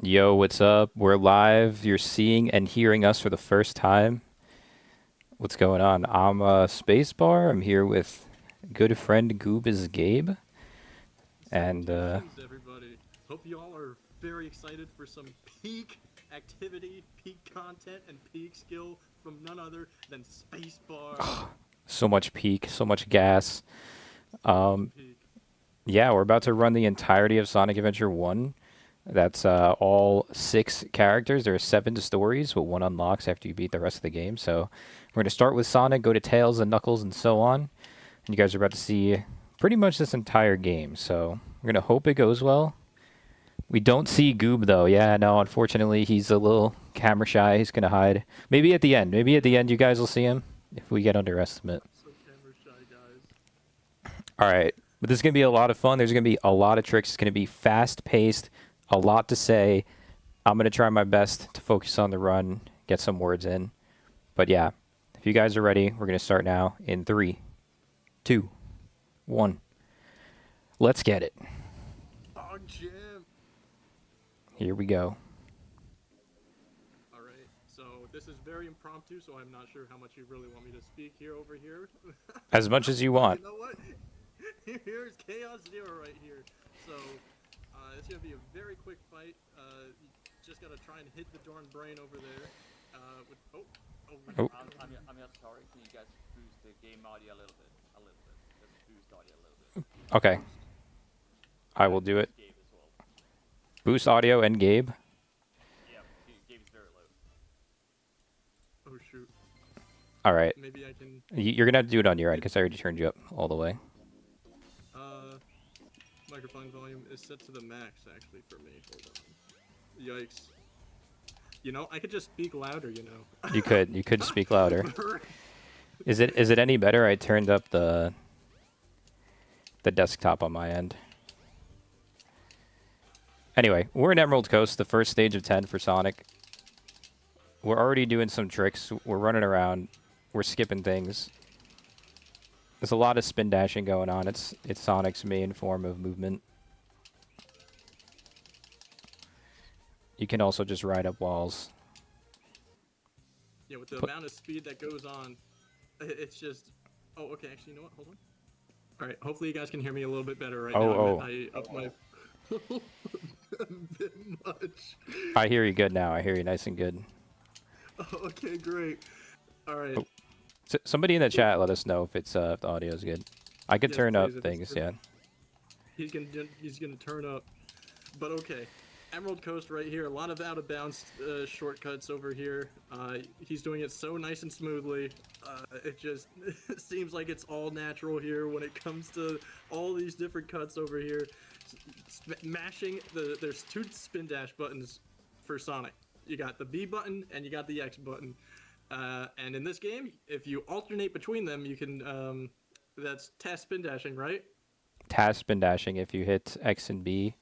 Yo, what's up? We're live. You're seeing and hearing us for the first time. What's going on? I'm Spacebar. I'm here with good friend GoobisGabe. And Salutations, everybody. Hope you all are very excited for some peak activity, peak content, and peak skill from none other than Spacebar. so much peak, so much gas. Super peak. Yeah, we're about to run the entirety of Sonic Adventure 1. That's all 6 characters. There are 7 stories, but 1 unlocks after you beat the rest of the game. So we're going to start with Sonic, go to Tails and Knuckles and so on. And you guys are about to see pretty much this entire game. So we're going to hope it goes well. We don't see Goob, though. Yeah, no, unfortunately, he's a little camera shy. He's going to hide. Maybe at the end. Maybe at the end you guys will see him if we get underestimate. So camera shy, guys. All right. But this is going to be a lot of fun. There's going to be a lot of tricks. It's going to be fast-paced, a lot to say. I'm going to try my best to focus on the run, get some words in. But yeah, if you guys are ready, we're going to start now in 3, 2, 1. Let's get it. Oh, Jim. Here we go. All right. So this is very impromptu, so I'm not sure how much you really want me to speak over here. As much as you want. You know what? Here's Chaos Zero right here. So it's gonna be a very quick fight. You just gotta try and hit the darn brain over there. Oh. I'm just sorry. Can you guys boost the game audio a little bit? Just boost audio a little bit. Okay. I will do it. Gabe as well. Boost audio and Gabe. Yeah, Gabe's very low. Oh shoot. All right. Maybe I can. You're going to have to do it on your end because I already turned you up all the way. Microphone volume is set to the max actually for me. Hold on. Yikes. You know, I could just speak louder, you know. You could speak louder. Is it any better? I turned up the desktop on my end. Anyway, we're in Emerald Coast, the first stage of 10 for Sonic. We're already doing some tricks. We're running around. We're skipping things. There's a lot of spin dashing going on. It's Sonic's main form of movement. You can also just ride up walls. Yeah, with the amount of speed that goes on, it's just. Oh, okay. Actually, you know what? Hold on. All right. Hopefully, you guys can hear me a little bit better right now. I upped my. A bit much. I hear you good now. I hear you nice and good. Oh, okay, great. All right. Oh. Somebody in the chat let us know if it's if the audio is good. I could turn up things, yeah. He's gonna turn up, but okay. Emerald Coast right here. A lot of out of bounds shortcuts over here. He's doing it so nice and smoothly. It just seems like it's all natural here when it comes to all these different cuts over here. Mashing there's 2 spin dash buttons for Sonic. You got the B button and you got the X button. And in this game, if you alternate between them, you can. That's task spin dashing, right? Task spin dashing if you hit X and B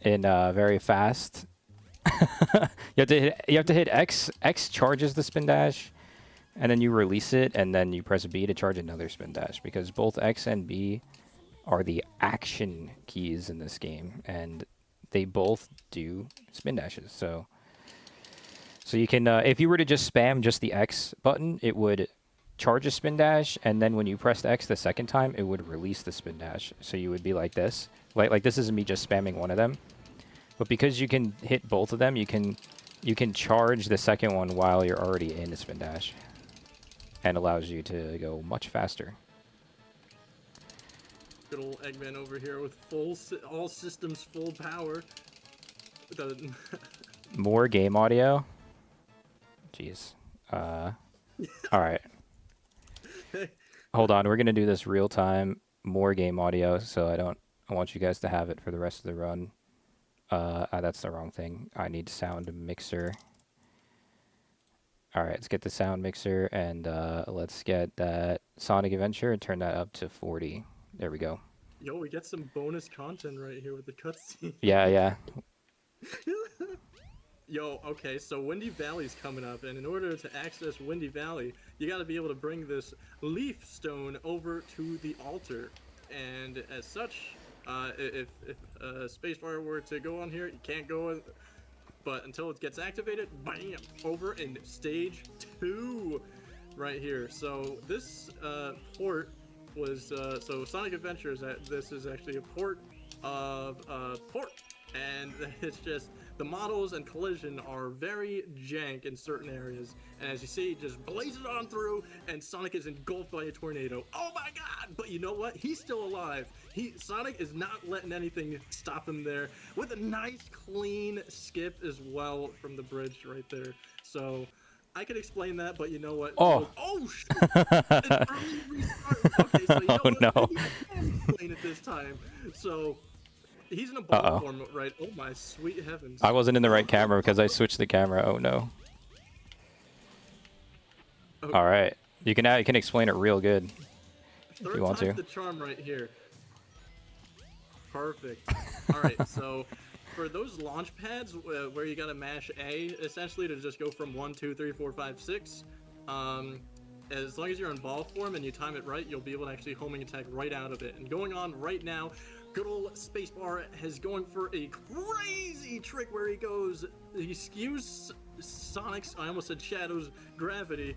in very fast. you have to hit X. X charges the spin dash, and then you release it, and then you press B to charge another spin dash because both X and B are the action keys in this game, and they both do spin dashes. So you can, if you were to just spam just the X button, it would charge a spin dash, and then when you pressed X the second time, it would release the spin dash. So you would be like this. Like this isn't me just spamming one of them. But because you can hit both of them, you can charge the second one while you're already in the spin dash. And allows you to go much faster. Good old Eggman over here with all systems full power. More game audio. Jeez. All right. Hold on. We're going to do this real time. More game audio. So I want you guys to have it for the rest of the run. That's the wrong thing. I need sound mixer. All right. Let's get the sound mixer and let's get that Sonic Adventure and turn that up to 40. There we go. Yo, we get some bonus content right here with the cutscene. Yeah. Yo, okay, so Windy Valley's coming up, and in order to access Windy Valley, you gotta be able to bring this leaf stone over to the altar. And as such, If Spacebar were to go on here, you can't go. But until it gets activated, bam, over in stage 2, right here. So this port was so Sonic Adventures. This is actually a port of Port, and it's just the models and collision are very jank in certain areas. And as you see, just blazes on through, and Sonic is engulfed by a tornado. Oh my god! But you know what? He's still alive. Sonic is not letting anything stop him there, with a nice clean skip as well from the bridge right there. So I could explain that, but you know what? Oh. Oh shoot! An early restart. Okay, so you know Oh, what? no. Maybe I can explain it this time. So he's in a ball form, right? Oh my sweet heavens! I wasn't in the right camera because I switched the camera. Oh no. Okay. All right, you can explain it real good if Third you want to. time's the charm right here. Perfect. All right, so for those launch pads where you gotta mash A essentially to just go from 1, 2, 3, 4, 5, 6. As long as you're in ball form and you time it right, you'll be able to actually homing attack right out of it. And going on right now, good old Spacebar is going for a crazy trick where he skews Sonic's, I almost said Shadow's gravity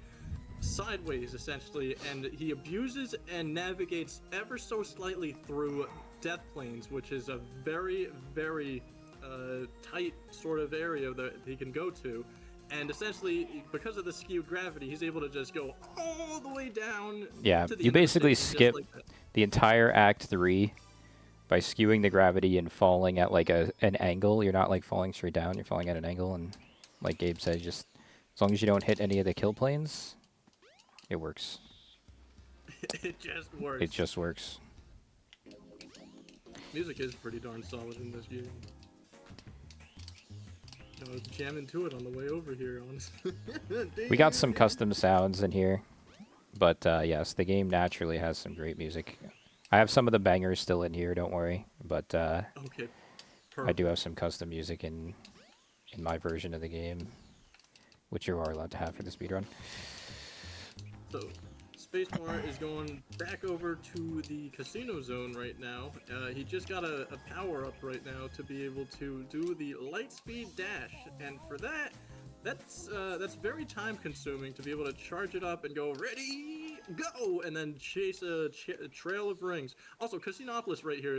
sideways essentially, and he abuses and navigates ever so slightly through death planes, which is a very, very tight sort of area that he can go to. And essentially, because of the skewed gravity, he's able to just go all the way down. Yeah, to the you basically interstate, skip just like that. the entire Act 3 by skewing the gravity and falling at like an angle. You're not like falling straight down, you're falling at an angle, and like Gabe said, just as long as you don't hit any of the kill planes, it works. It just works. It just works. Music is pretty darn solid in this game. I was jamming to it on the way over here, honestly. We got some custom sounds in here, but yes, the game naturally has some great music. I have some of the bangers still in here, don't worry, but Okay. Perfect. I do have some custom music in my version of the game, which you are allowed to have for the speedrun. So, Spacebar is going back over to the casino zone right now. He just got a power-up right now to be able to do the light speed dash, and for that's very time-consuming to be able to charge it up and go ready, go, and then chase a trail of rings. Also, Casinopolis right here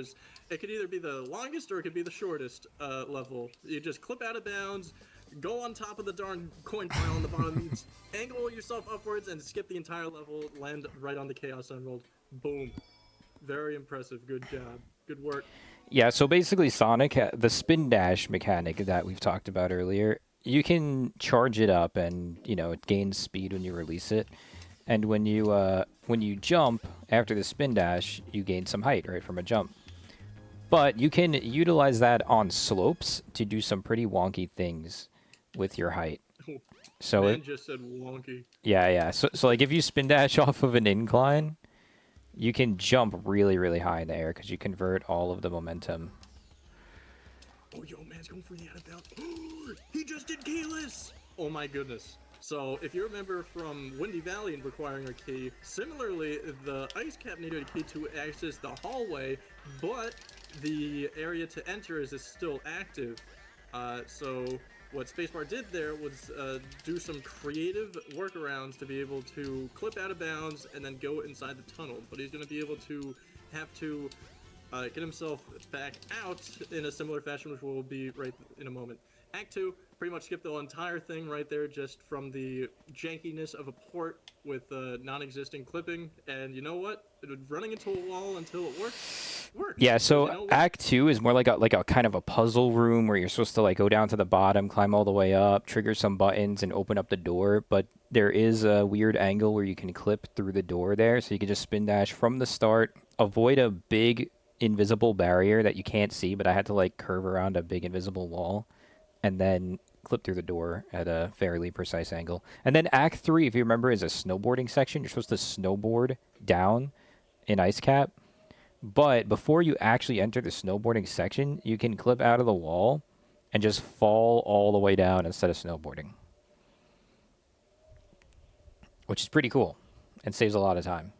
it could either be the longest or it could be the shortest level. You just clip out of bounds, go on top of the darn coin pile on the bottom, angle yourself upwards, and skip the entire level, land right on the Chaos Emerald. Boom. Very impressive. Good job. Good work. Yeah, so basically Sonic, the spin dash mechanic that we've talked about earlier, you can charge it up and, you know, it gains speed when you release it. And when you jump after the spin dash, you gain some height, right, from a jump. But you can utilize that on slopes to do some pretty wonky things with your height. So Man just said wonky. yeah. So like if you spin dash off of an incline, you can jump really, really high in the air because you convert all of the momentum. Oh, yo, man's going for the out of bounds. He just did keyless! Oh my goodness. So, if you remember from Windy Valley and requiring a key, similarly, the ice cap needed a key to access the hallway, but the area to enter is still active. So, what Spacebar did there was do some creative workarounds to be able to clip out of bounds and then go inside the tunnel. But he's going to be able to have to get himself back out in a similar fashion, which will be right in a moment. Act 2, pretty much skip the entire thing right there just from the jankiness of a port with non-existent clipping. And you know what? Running into a wall until it works. Yeah, so you know Act 2 is more like a kind of a puzzle room where you're supposed to like go down to the bottom, climb all the way up, trigger some buttons, and open up the door. But there is a weird angle where you can clip through the door there, so you can just spin dash from the start, avoid a big invisible barrier that you can't see, but I had to like curve around a big invisible wall, and then clip through the door at a fairly precise angle. And then Act 3, if you remember, is a snowboarding section. You're supposed to snowboard down in Ice Cap. But before you actually enter the snowboarding section, you can clip out of the wall and just fall all the way down instead of snowboarding. Which is pretty cool and saves a lot of time.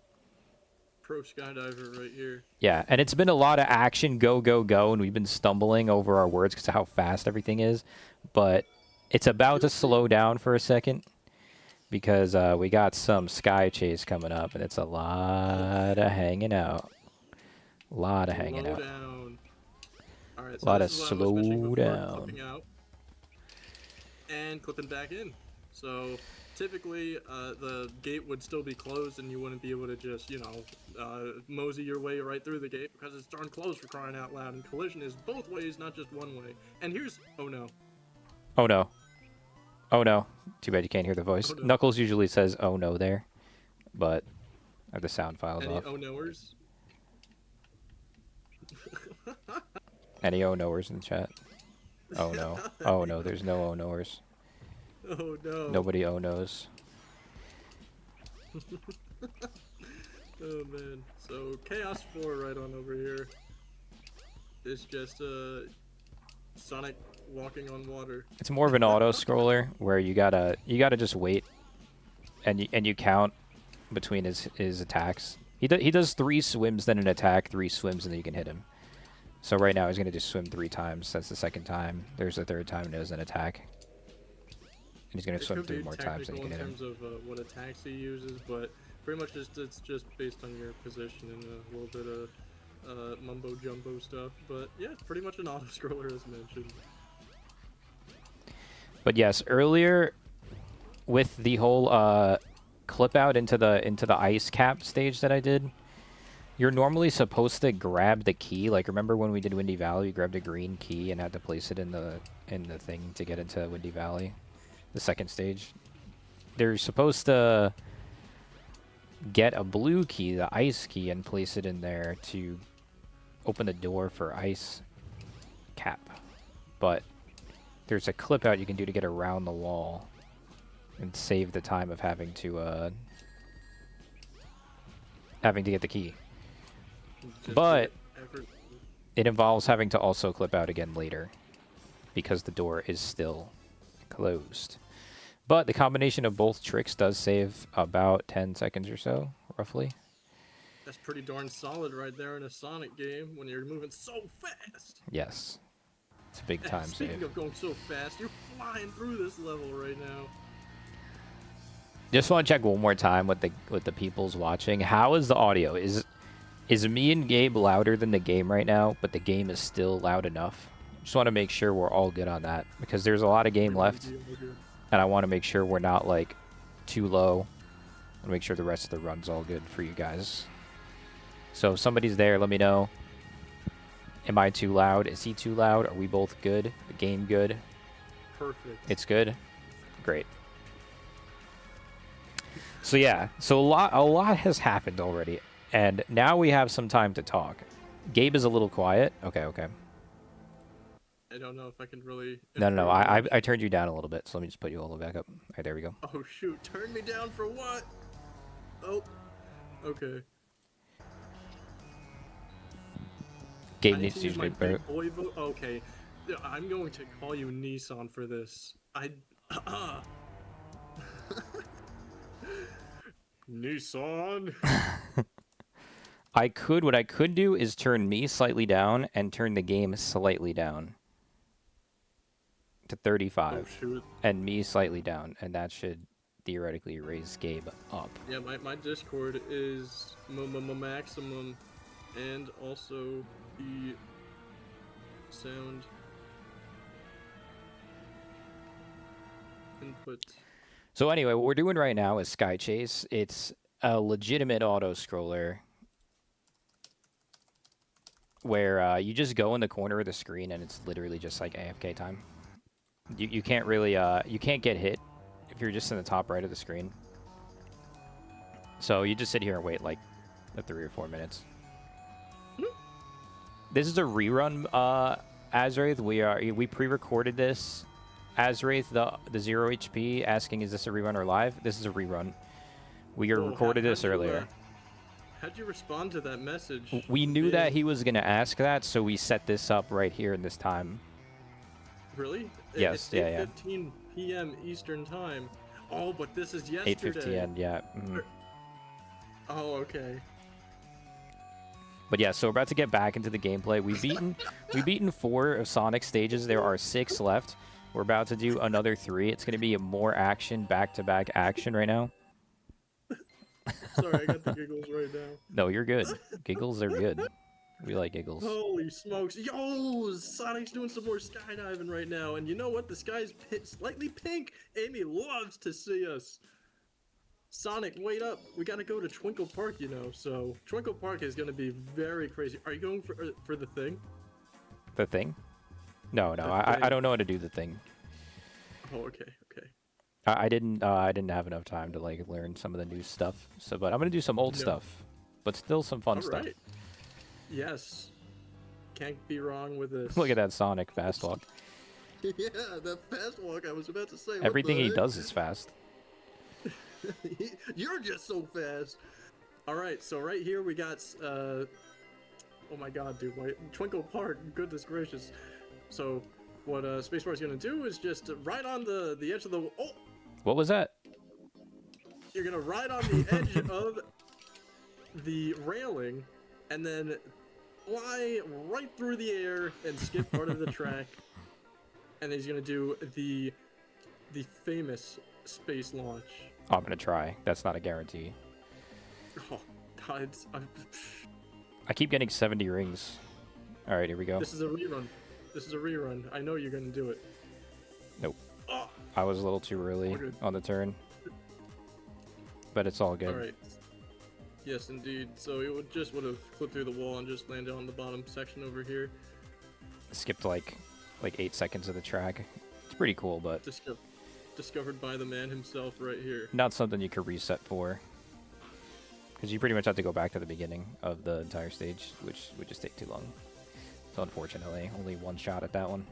pro skydiver right here. Yeah, and it's been a lot of action, go, go, go, and we've been stumbling over our words because of how fast everything is. But it's about to slow down for a second because we got some sky chase coming up, and it's a lot of hanging out. A lot of hanging out. Down. All right, A so lot this of is what I was mentioning slow before, down. clipping out and clipping back in. So typically, the gate would still be closed, and you wouldn't be able to just, you know, mosey your way right through the gate because it's darn closed, for crying out loud. And collision is both ways, not just one way. And here's, oh no. Oh no. Oh no. Too bad you can't hear the voice. Oh, no. Knuckles usually says "oh no" there, but the sound file's Any off. oh noers? Any oh knowers in the chat? Oh no. Oh no, there's no oh knowers. Oh no. Nobody oh knows. Oh man. So Chaos 4 right on over here is just Sonic walking on water. It's more of an auto scroller where you gotta just wait and you count between his attacks. He does 3 swims, then an attack, 3 swims, and then you can hit him. So right now he's gonna just swim 3 times. That's the second time. There's the third time. There's an attack, and he's gonna swim 3 more times, and you can hit him. In terms of what attacks he uses, but pretty much it's just based on your position and a little bit of mumbo jumbo stuff. But yeah, it's pretty much an auto scroller as mentioned. But yes, earlier with the whole clip out into the ice cap stage that I did, you're normally supposed to grab the key. Like, remember when we did Windy Valley, you grabbed a green key and had to place it in the thing to get into Windy Valley, the second stage. They're supposed to get a blue key, the ice key, and place it in there to open the door for ice cap. But there's a clip out you can do to get around the wall and save the time of having to get the key. But it involves having to also clip out again later because the door is still closed. But the combination of both tricks does save about 10 seconds or so, roughly. That's pretty darn solid right there in a Sonic game when you're moving so fast. Yes. It's a big time Speaking save. of going so fast, you're flying through this level right now. Just want to check one more time with the people's watching. How is the audio? Is me and Gabe louder than the game right now, but the game is still loud enough? Just want to make sure we're all good on that because there's a lot of game left, and I want to make sure we're not like too low, and make sure the rest of the run's all good for you guys. So if somebody's there, let me know. Am I too loud? Is he too loud? Are we both good? The game good? Perfect. It's good? Great. So yeah, so a lot has happened already, and now we have some time to talk. Gabe is a little quiet. Okay. I don't know if I can really... No. I turned you down a little bit, so let me just put you all the way back up. All right, there we go. Oh shoot, turn me down for what? Oh, okay. Gabe needs to use my my big boy vote. Okay, yeah, I'm going to call you Nissan for this. Nissan. What I could do is turn me slightly down and turn the game slightly down to 35. Oh shoot. And me slightly down, and that should theoretically raise Gabe up. Yeah, my Discord is maximum, and also the sound input. So anyway, what we're doing right now is Sky Chase. It's a legitimate auto scroller where you just go in the corner of the screen and it's literally just like AFK time. You can't really you can't get hit if you're just in the top right of the screen. So you just sit here and wait like 3 or 4 minutes. This is a rerun, Azraith. We pre-recorded this. Azraith, the 0 HP, asking is this a rerun or live? This is a rerun. We recorded this earlier. How'd you respond to that message? We knew that he was gonna ask that, so we set this up right here in this time. Really? Yes, it's 8:15 p.m. Eastern time. Oh, but this is yesterday. 8:50, yeah. Mm-hmm. Oh, okay. But yeah, so we're about to get back into the gameplay. We've beaten 4 of Sonic's stages. There are 6 left. We're about to do another 3. It's going to be a more action, back-to-back action right now. Sorry, I got the giggles right now. No, you're good. Giggles are good. We like giggles. Holy smokes. Yo, Sonic's doing some more skydiving right now. And you know what? The sky's slightly pink. Amy loves to see us. Sonic, wait up. We got to go to Twinkle Park, you know. So Twinkle Park is going to be very crazy. Are you going for the thing? The thing? No, no. I don't know how to do the thing. Oh, okay, okay. I didn't have enough time to like learn some of the new stuff. So, but I'm gonna do some old stuff, but still some fun stuff. Right. Yes. Can't be wrong with this. Look at that Sonic fast walk. Yeah, that fast walk I was about to say. Everything he does is fast. You're just so fast. All right, so right here we got. Oh my God, dude! Twinkle Park. Goodness gracious. So, what Spacebarsr is gonna do is just ride on the edge of the. Oh. What was that? You're gonna ride on the edge of the railing, and then fly right through the air and skip part of the track. And he's gonna do the famous space launch. Oh, I'm gonna try. That's not a guarantee. Oh God! I keep getting 70 rings. All right, here we go. This is a rerun. This is a rerun. I know you're gonna do it. Nope. Oh. I was a little too early on the turn. But it's all good. All right. Yes, indeed. So it would have clipped through the wall and just landed on the bottom section over here. Skipped like 8 seconds of the track. It's pretty cool, but discovered by the man himself right here. Not something you could reset for. Because you pretty much have to go back to the beginning of the entire stage, which would just take too long. So unfortunately, only one shot at that one.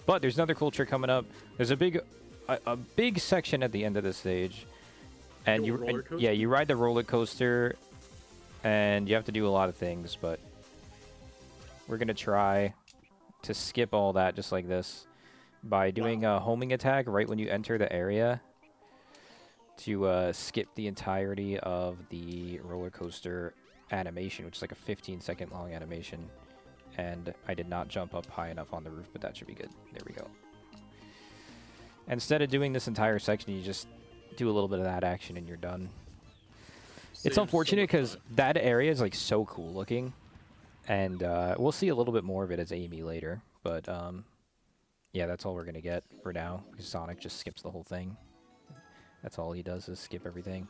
But there's another cool trick coming up. There's a big section at the end of the stage, and you ride the roller coaster, and you have to do a lot of things. But we're gonna try to skip all that just like this by doing a homing attack right when you enter the area to skip the entirety of the roller coaster animation, which is like a 15-second long animation. And I did not jump up high enough on the roof, but that should be good. There we go. Instead of doing this entire section, you just do a little bit of that action and you're done. It's unfortunate because that area is like so cool looking, and we'll see a little bit more of it as Amy later. But yeah, that's all we're gonna get for now because Sonic just skips the whole thing. That's all he does is skip everything.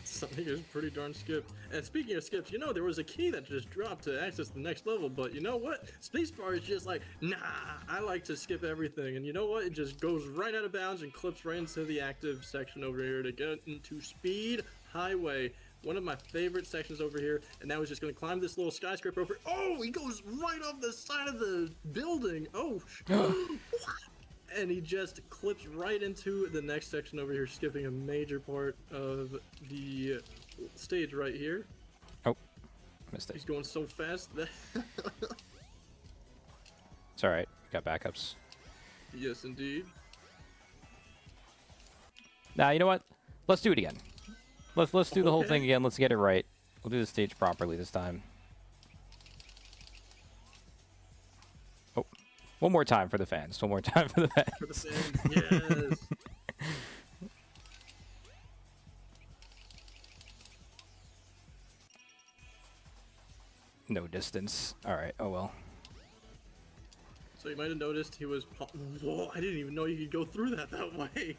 Something is pretty darn skipped. And speaking of skips, you know, there was a key that just dropped to access the next level, but you know what? Spacebar is just like, nah, I like to skip everything. And you know what? It just goes right out of bounds and clips right into the active section over here to get into Speed Highway. One of my favorite sections over here. And now he's just going to climb this little skyscraper over. Oh, he goes right off the side of the building. Oh, and he just clips right into the next section over here, skipping a major part of the stage right here. Oh, missed it. He's going so fast that... It's alright, we got backups. Yes, indeed. Now, you know what? Let's do it again. Let's do the whole thing again. Let's get it right. We'll do the stage properly this time. Oh. One more time for the fans. One more time for the fans. For the fans, yes. No distance. All right. Oh, well. So you might have noticed he was... Whoa, I didn't even know you could go through that way.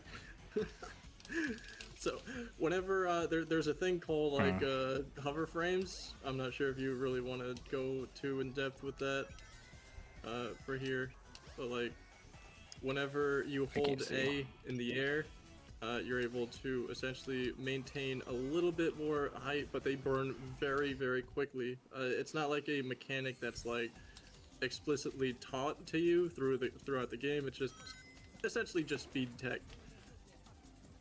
So whenever there's a thing called like hover frames. I'm not sure if you really want to go too in depth with that. For here, but like whenever you hold A in the air, you're able to essentially maintain a little bit more height, but they burn very, very quickly. It's not like a mechanic that's like explicitly taught to you throughout the game. It's just essentially just speed tech.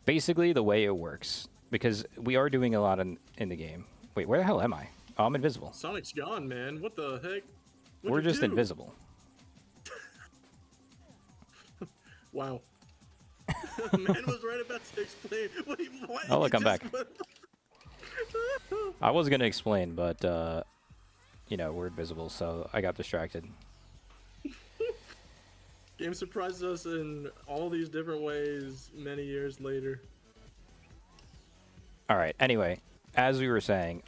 Basically, the way it works, because we are doing a lot in the game. Wait, where the hell am I? Oh, I'm invisible. Sonic's gone, man. What the heck? We're just invisible. Wow. Man was right about to explain. Wait, what? Oh, look, I'm back. I was going to explain, but you know, were invisible, so I got distracted. Game surprises us in all these different ways many years later. All right. Anyway, as we were saying,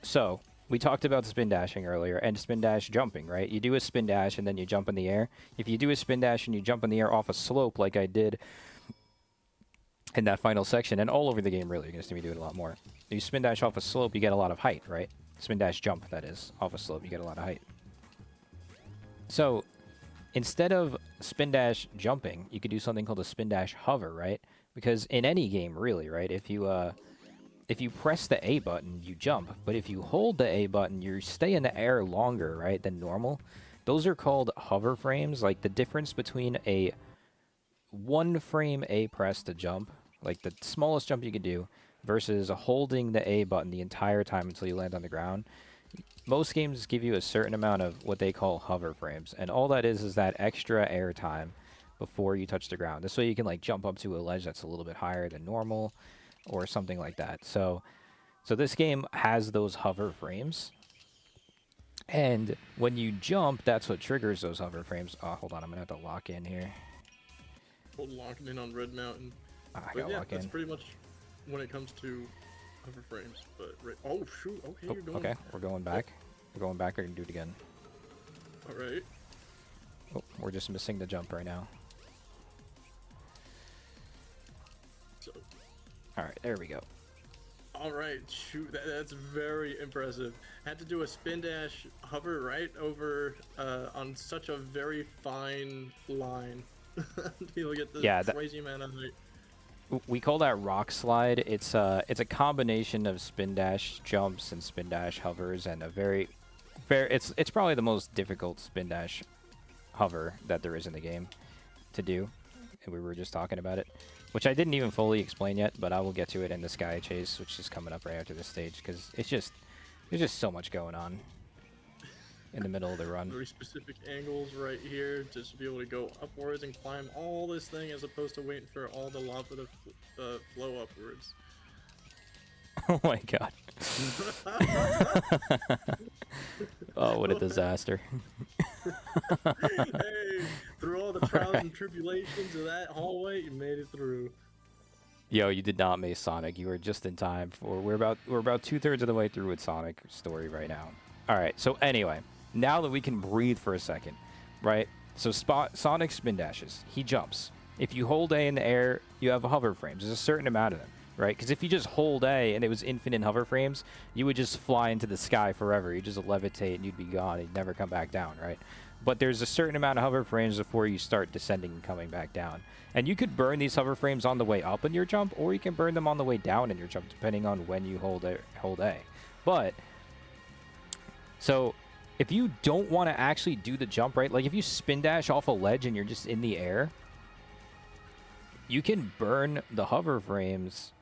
so we talked about spin dashing earlier and spin dash jumping, right? You do a spin dash and then you jump in the air. If you do a spin dash and you jump in the air off a slope like I did in that final section, and all over the game, really, you're going to see me do it a lot more. If you spin dash off a slope, you get a lot of height, right? Spin dash jump, that is, off a slope, you get a lot of height. So instead of spin dash jumping, you could do something called a spin dash hover, right? Because in any game, really, right, if you press the A button, you jump. But if you hold the A button, you stay in the air longer, right, than normal. Those are called hover frames. Like the difference between a 1 frame A press to jump, like the smallest jump you could do, versus holding the A button the entire time until you land on the ground. Most games give you a certain amount of what they call hover frames. And all that is that extra air time before you touch the ground. This way you can like jump up to a ledge that's a little bit higher than normal, or something like that. So this game has those hover frames. And when you jump, that's what triggers those hover frames. Oh, hold on, I'm gonna have to lock in here. Hold locking in on Red Mountain. I But gotta yeah, lock that's in. pretty much when it comes to hover frames. But oh shoot, okay, Oh, you're going. okay, we're going back. We're going back. We're gonna do it again. All right. Oh, we're just missing the jump right now. So, All right, there we go. all right, shoot, that's very impressive. Had to do a spin dash hover right over on such a very fine line. People get the Yeah, crazy amount of height. We call that rock slide. It's a combination of spin dash jumps and spin dash hovers, and a very it's probably the most difficult spin dash hover that there is in the game to do. And we were just talking about it, which I didn't even fully explain yet, but I will get to it in the sky chase, which is coming up right after this stage, because there's just so much going on in the middle of the run. Very specific angles right here just to be able to go upwards and climb all this thing as opposed to waiting for all the lava to flow upwards. Oh my god. Oh, what a disaster. Hey, through all the trials and tribulations of that hallway, you made it through. Yo, you did not miss Sonic. You were just in time for we're about 2/3 of the way through with Sonic story right now. All right. So anyway, now that we can breathe for a second, right? So Sonic spin dashes. He jumps. If you hold A in the air, you have hover frames. There's a certain amount of them, right? Because if you just hold A and it was infinite hover frames, you would just fly into the sky forever. You just levitate and you'd be gone. You'd never come back down, right? But there's a certain amount of hover frames before you start descending and coming back down. And you could burn these hover frames on the way up in your jump, or you can burn them on the way down in your jump, depending on when you hold A. But so if you don't want to actually do the jump, right? Like if you spin dash off a ledge and you're just in the air, you can burn the hover frames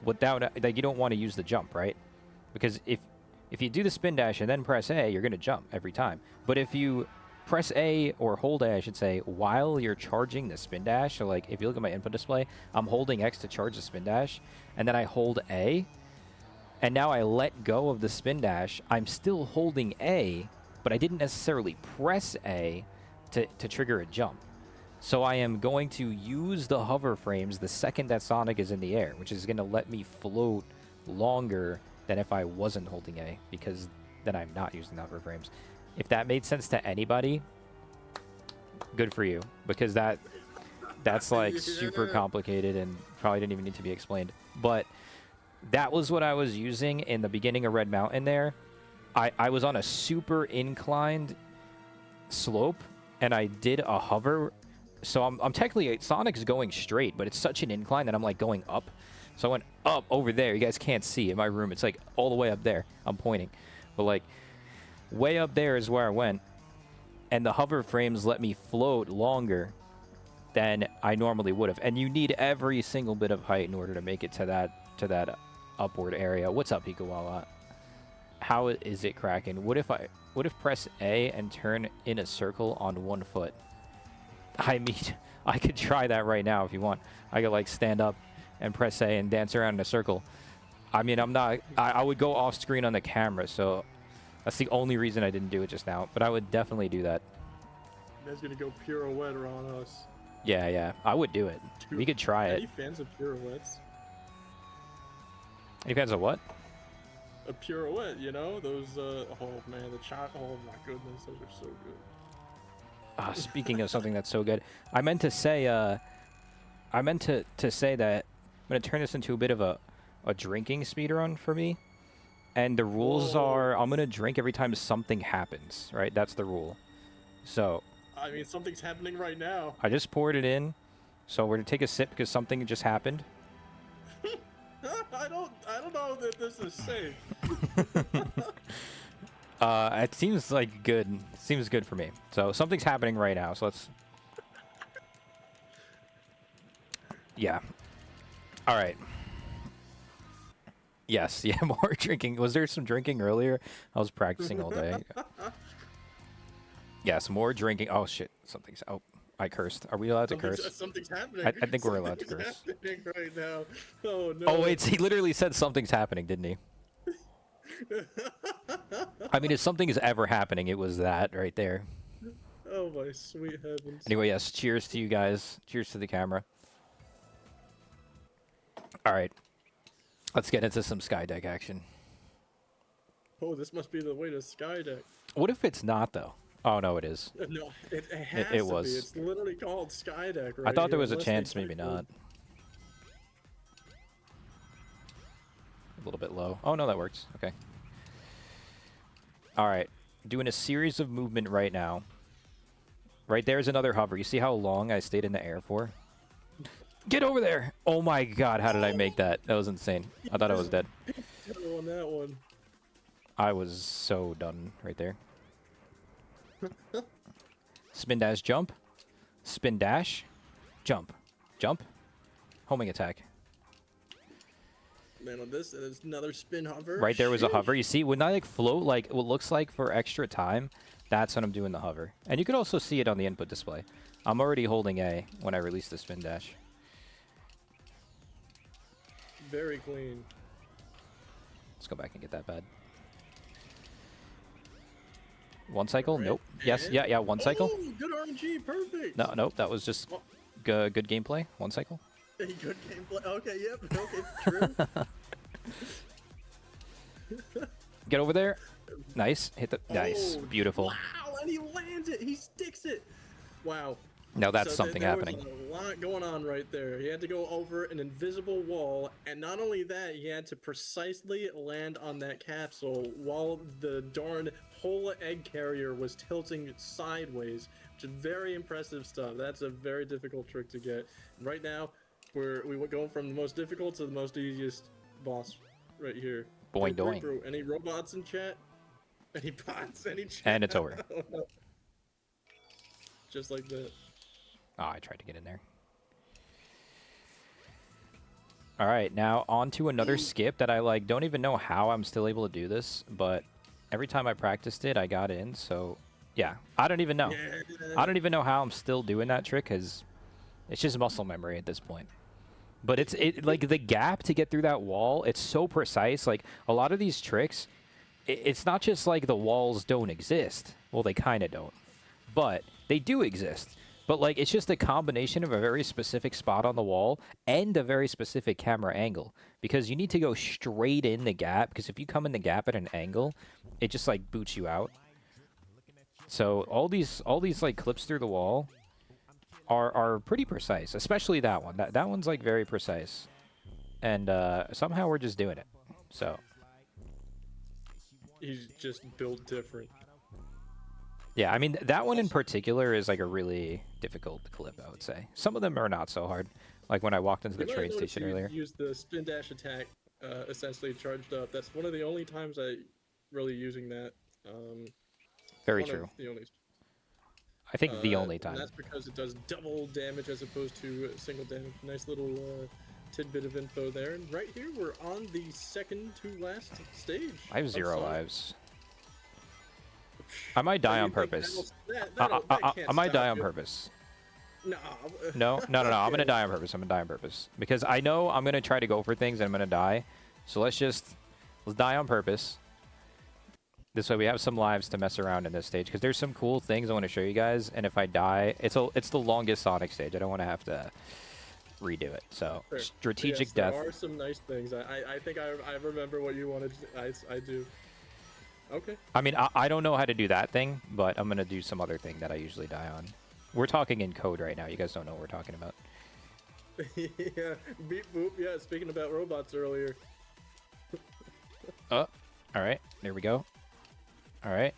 without, like, you don't want to use the jump, right? Because if you do the spin dash and then press A, you're going to jump every time. But if you press A, or hold A, I should say, while you're charging the spin dash, so like if you look at my input display, I'm holding X to charge the spin dash, and then I hold A, and now I let go of the spin dash. I'm still holding A, but I didn't necessarily press A to trigger a jump. So I am going to use the hover frames the second that Sonic is in the air, which is going to let me float longer than if I wasn't holding A, because then I'm not using the hover frames. If that made sense to anybody, good for you, because that's like super complicated and probably didn't even need to be explained. But that was what I was using in the beginning of Red Mountain there. I was on a super inclined slope, and I did a hover. So I'm technically, Sonic's going straight, but it's such an incline that I'm like going up. So I went up over there. You guys can't see in my room. It's like all the way up there. I'm pointing. But like way up there is where I went. And the hover frames let me float longer than I normally would have. And you need every single bit of height in order to make it to that upward area. What's up, Hikawala? How is it cracking? What if press A and turn in a circle on 1 foot? I mean, I could try that right now if you want. I could like stand up and press A and dance around in a circle. I mean, I would go off screen on the camera, so That's the only reason I didn't do it just now. But I would definitely do that. Man's gonna go pirouette on us. Yeah, yeah. I would do it. Dude, We could try it. Any fans of pirouettes? Any fans of what? A pirouette, you know? Those, oh man, oh my goodness, those are so good. Speaking of something that's so good, I meant to say, to say that I'm gonna turn this into a bit of a drinking speedrun for me. And the rules are, I'm gonna drink every time something happens, right? That's the rule. So. I mean, something's happening right now. I just poured it in, so we're gonna take a sip because something just happened. I don't know that this is safe. It seems like good. Seems good for me. So something's happening right now. So let's. Yeah. All right. Yes. Yeah. More drinking. Was there some drinking earlier? I was practicing all day. Yes. More drinking. Oh shit. Something's. Oh. I cursed. Are we allowed to curse? Something's happening. I think we're allowed to curse. Something's happening right now. Oh no. Oh wait, he literally said something's happening, didn't he? I mean, if something is ever happening, it was that right there. Oh my sweet heavens. Anyway, yes, cheers to you guys. Cheers to the camera. All right. Let's get into some skydeck action. Oh, this must be the way to skydeck. What if it's not, though? Oh, no, it is. No, it has it to was. be. It's literally called skydeck, right? I thought there here, was a unless chance, they maybe typo. not. A little bit low. Oh, no, that works. Okay. All right. Doing a series of movement right now. Right there's another hover. You see how long I stayed in the air for? Get over there! Oh my god, how did I make that? That was insane. I thought I was dead. On that one. I was so done right there. Spin dash jump. Spin dash. Jump. Jump. Homing attack. Man, on this, there's another spin hover. Right there was a Sheesh. hover. You see, when I like float like what looks like for extra time, that's when I'm doing the hover. And you could also see it on the input display. I'm already holding A when I release the spin dash. Very clean. Let's go back and get that bad. One cycle? Right. Nope. Yes, And- yeah, one cycle. Oh, good RNG, perfect. No, nope, that was just good gameplay. One cycle. Hey, good gameplay. Okay, yep. Okay, true. Get over there. Nice. Hit the. Nice. Oh, Beautiful. Wow, and he lands it. He sticks it. Wow. Now that's So something there happening. was a lot going on right there. He had to go over an invisible wall, and not only that, he had to precisely land on that capsule while the darn whole egg carrier was tilting sideways, which is very impressive stuff. That's a very difficult trick to get. Right now, we were going from the most difficult to the most easiest boss right here. Boing Bro, doing. any robots in chat? Any bots? Any chat? And it's over. Oh, no. Just like that. Oh, I tried to get in there. All right, now on to another skip that I like. Don't even know how I'm still able to do this, but every time I practiced it, I got in. So yeah, I don't even know. Yeah. I don't even know how I'm still doing that trick because it's just muscle memory at this point. But it's like the gap to get through that wall. It's so precise. Like a lot of these tricks, it's not just like the walls don't exist. Well, they kind of don't, but they do exist. But like it's just a combination of a very specific spot on the wall and a very specific camera angle because you need to go straight in the gap because if you come in the gap at an angle, it just like boots you out. So all these like clips through the wall are pretty precise, especially that one. That one's like very precise. And somehow we're just doing it. So He's just built different. yeah, I mean, that one in particular is like a really difficult clip, I would say. Some of them are not so hard. Like when I walked into the You might train notice station he earlier. used the spin dash attack, essentially charged up. That's one of the only times I really using that. Very one true. Of the only. I think the only and time. that's because it does double damage as opposed to single damage. Nice little tidbit of info there. And right here, we're on the second to last stage. I have of 0 Sonic. lives. I might die So on you think purpose. that can't I might stop die on you. purpose. No. No. I'm Okay. gonna die on purpose. I'm gonna die on purpose because I know I'm gonna try to go for things and I'm gonna die. So let's die on purpose. This way we have some lives to mess around in this stage, because there's some cool things I want to show you guys, and if I die, it's the longest Sonic stage. I don't want to have to redo it. So Sure. strategic Yes, death. There are some nice things. I think I remember what you wanted. I do. Okay. I mean, I don't know how to do that thing, but I'm gonna do some other thing that I usually die on. We're talking in code right now. You guys don't know what we're talking about. Yeah. Beep boop. Yeah. Speaking about robots earlier. Oh, all right. There we go. All right.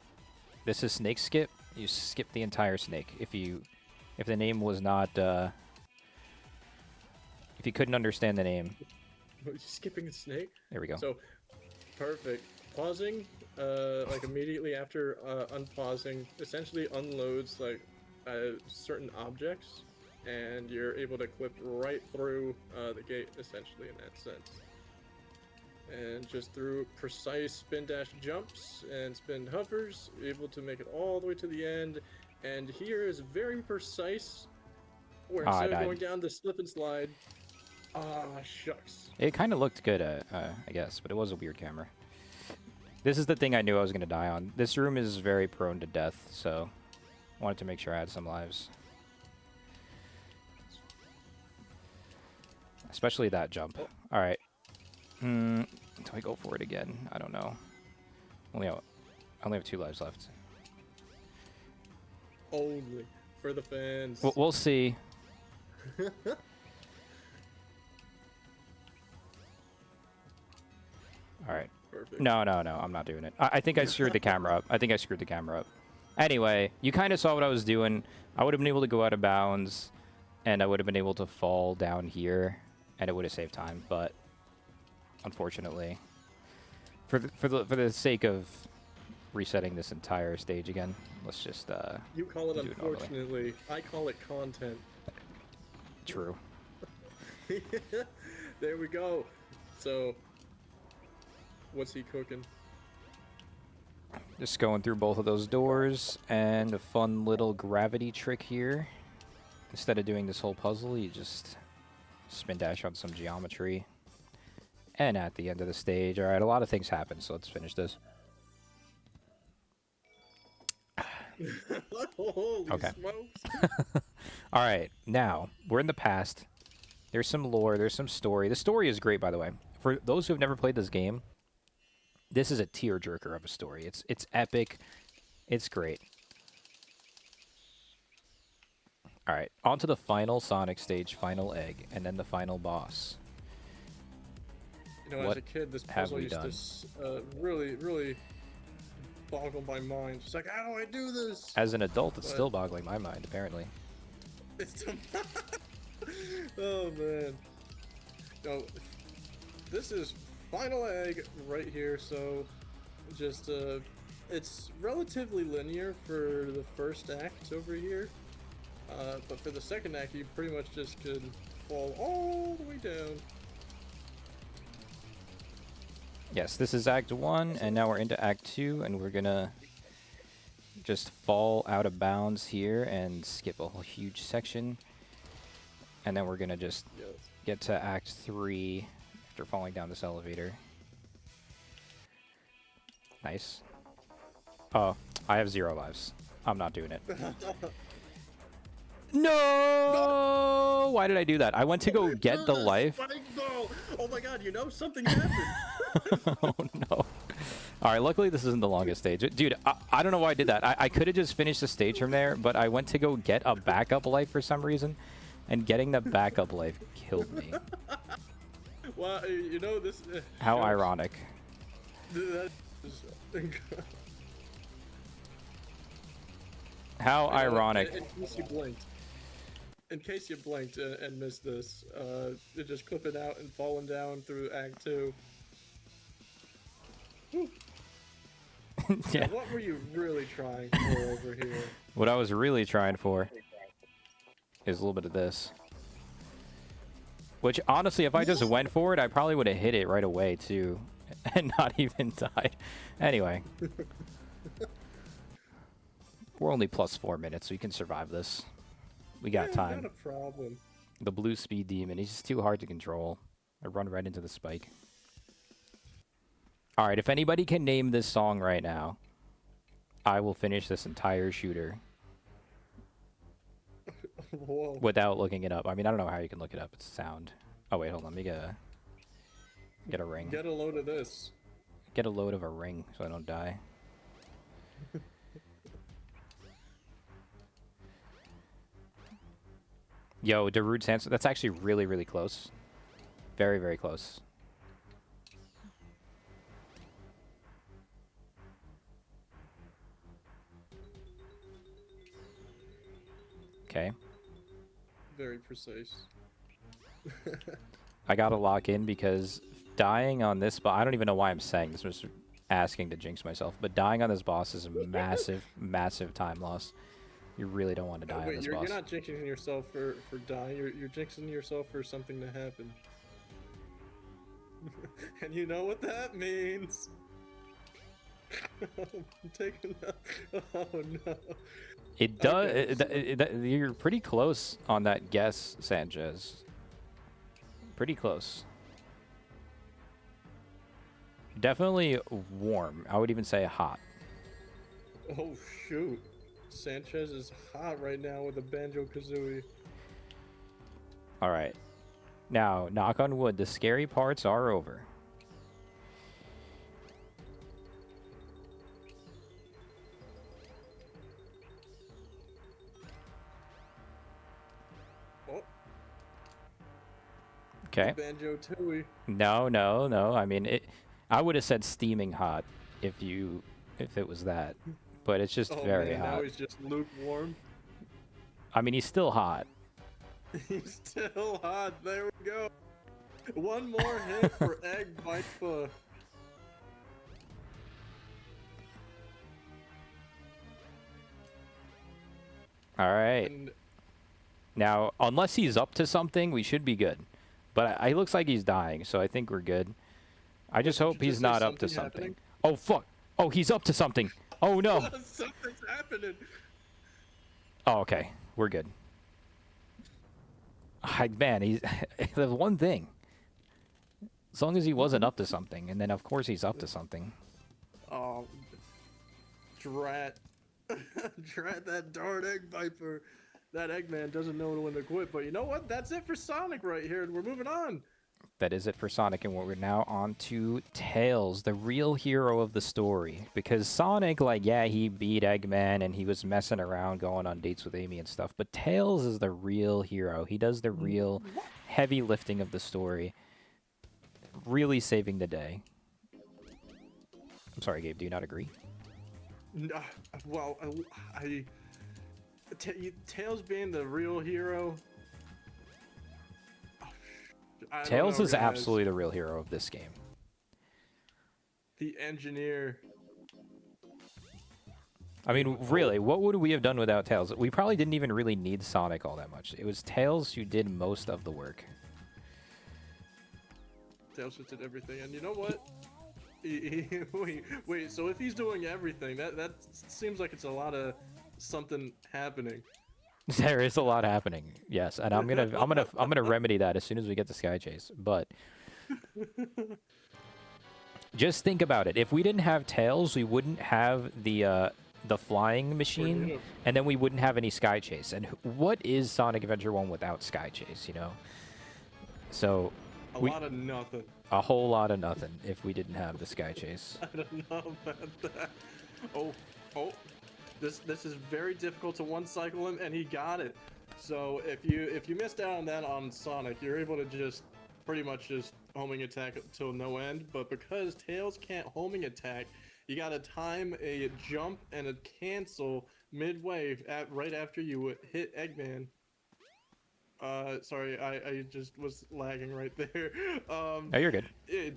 This is snake skip. You skip the entire snake. If the name was not, if you couldn't understand the name. You skipping a snake? There we go. So, perfect. Pausing, like immediately after unpausing, essentially unloads like certain objects, and you're able to clip right through the gate, essentially in that sense. And just through precise spin dash jumps and spin hovers, able to make it all the way to the end. And here is very precise, where I instead of died. going down the slip and slide, shucks. It kind of looked good, I guess, but it was a weird camera. This is the thing I knew I was going to die on. This room is very prone to death, so I wanted to make sure I had some lives. Especially that jump. All right. Do I go for it again? I don't know. I only have 2 lives left. Only for the fans. We'll see. All right. Perfect. No, I'm not doing it. I think I screwed the camera up. Anyway, you kind of saw what I was doing. I would have been able to go out of bounds, and I would have been able to fall down here, and it would have saved time. But unfortunately, for the sake of resetting this entire stage again, let's just You call it do it normally. unfortunately. I call it content. True. There we go. So, what's he cooking? Just going through both of those doors, and a fun little gravity trick here. Instead of doing this whole puzzle, you just spin dash on some geometry. And at the end of the stage, all right, a lot of things happen, so let's finish this. Holy Okay. smokes. All right, now, we're in the past. There's some lore, there's some story. The story is great, by the way. For those who have never played this game, this is a tearjerker of a story. It's epic. It's great. All right, on to the final Sonic stage, final egg, and then the final boss. You know, What as a kid, this have puzzle we used to really, really boggle my mind. It's like, how do I do this? As an adult, it's But- still boggling my mind, apparently. It's oh man. No, this is final egg right here. So, just it's relatively linear for the first act over here. But for the second act, you pretty much just could fall all the way down. Yes, this is Act 1, and now we're into Act 2, and we're gonna just fall out of bounds here and skip a whole huge section. And then we're gonna just Yes. get to Act 3 after falling down this elevator. Nice. Oh, I have 0 lives. I'm not doing it. No! Why did I do that? I went to go get the life. Spike ball! Oh my god, you know, something happened! Oh no. Alright, luckily this isn't the longest stage. Dude, I don't know why I did that. I could have just finished the stage from there, but I went to go get a backup life for some reason, and getting the backup life killed me. Well, you know, this... How shows- ironic. That is, How ironic. In case you blinked. In case you blinked and missed this, you're just clipping out and falling down through Act 2. Whew. Yeah. What were you really trying for over here? What I was really trying for is a little bit of this. Which, honestly, if I just went for it, I probably would have hit it right away, too. And not even died. Anyway. We're only plus 4 minutes. We can survive this. We got Yeah, time. Not a problem. The blue speed demon. He's just too hard to control. I run right into the spike. All right, if anybody can name this song right now, I will finish this entire shooter Whoa. without looking it up. I mean, I don't know how you can look it up. It's sound. Oh wait, hold on. Let me get a ring. Get a load of this. Get a load of a ring so I don't die. Yo, Darude Sansa. That's actually really, really close. Very, very close. Okay. Very precise. I gotta lock in because dying on this boss, I don't even know why I'm saying this, I'm just asking to jinx myself, but dying on this boss is a massive, massive time loss. You really don't want to die on Wait, this you're boss. not jinxing yourself for dying. You're jinxing yourself for something to happen. And you know what that means. I'm taking. Oh no. It does. Okay, You're pretty close on that guess, Sanchez. Pretty close. Definitely warm. I would even say hot. Oh shoot. Sanchez is hot right now with a Banjo-Kazooie. All right. Now, knock on wood, the scary parts are over. Oh, Okay. Banjo-Tooie. No, no, no. I mean, I would have said steaming hot if it was that, but it's just Oh very man, now hot. he's just lukewarm. I mean, he's still hot. He's still hot. There we go. One more hit for Egg Viper. All right. And Now, unless he's up to something, we should be good. But he looks like he's dying, so I think we're good. I just Did hope you he's just say not up to something something. happening? Oh, fuck. Oh, he's up to something. Oh, no. something's happening. Oh, okay. We're good. Man, he's there's one thing. As long as he wasn't up to something, and then of course he's up to something. Oh, drat. Drat that darn Egg Viper. That Eggman doesn't know when to quit, but you know what? That's it for Sonic right here, and we're moving on. That is it for Sonic, and we're now on to Tails, the real hero of the story. Because Sonic, like, yeah, he beat Eggman, and he was messing around, going on dates with Amy and stuff, but Tails is the real hero. He does the real heavy lifting of the story, really saving the day. I'm sorry, Gabe, do you not agree? Well, Tails being the real hero. I don't Tails know, is guys. absolutely the real hero of this game. The engineer. I mean, really, what would we have done without Tails? We probably didn't even really need Sonic all that much. It was Tails who did most of the work. Tails just did everything, and you know what? Wait. So if he's doing everything, that seems like it's a lot of something happening. There is a lot happening, yes, and I'm gonna remedy that as soon as we get to Sky Chase. But just think about it: if we didn't have Tails, we wouldn't have the flying machine, and then we wouldn't have any Sky Chase. And what is Sonic Adventure 1 without Sky Chase? You know, so A lot of nothing. a whole lot of nothing if we didn't have the Sky Chase. I don't know about that. Oh. This is very difficult to one cycle him, and he got it. So if you missed out on that on Sonic, you're able to just pretty much just homing attack till no end. But because Tails can't homing attack, you gotta time a jump and a cancel midway right after you hit Eggman. Sorry, I just was lagging right there. Oh, you're good. You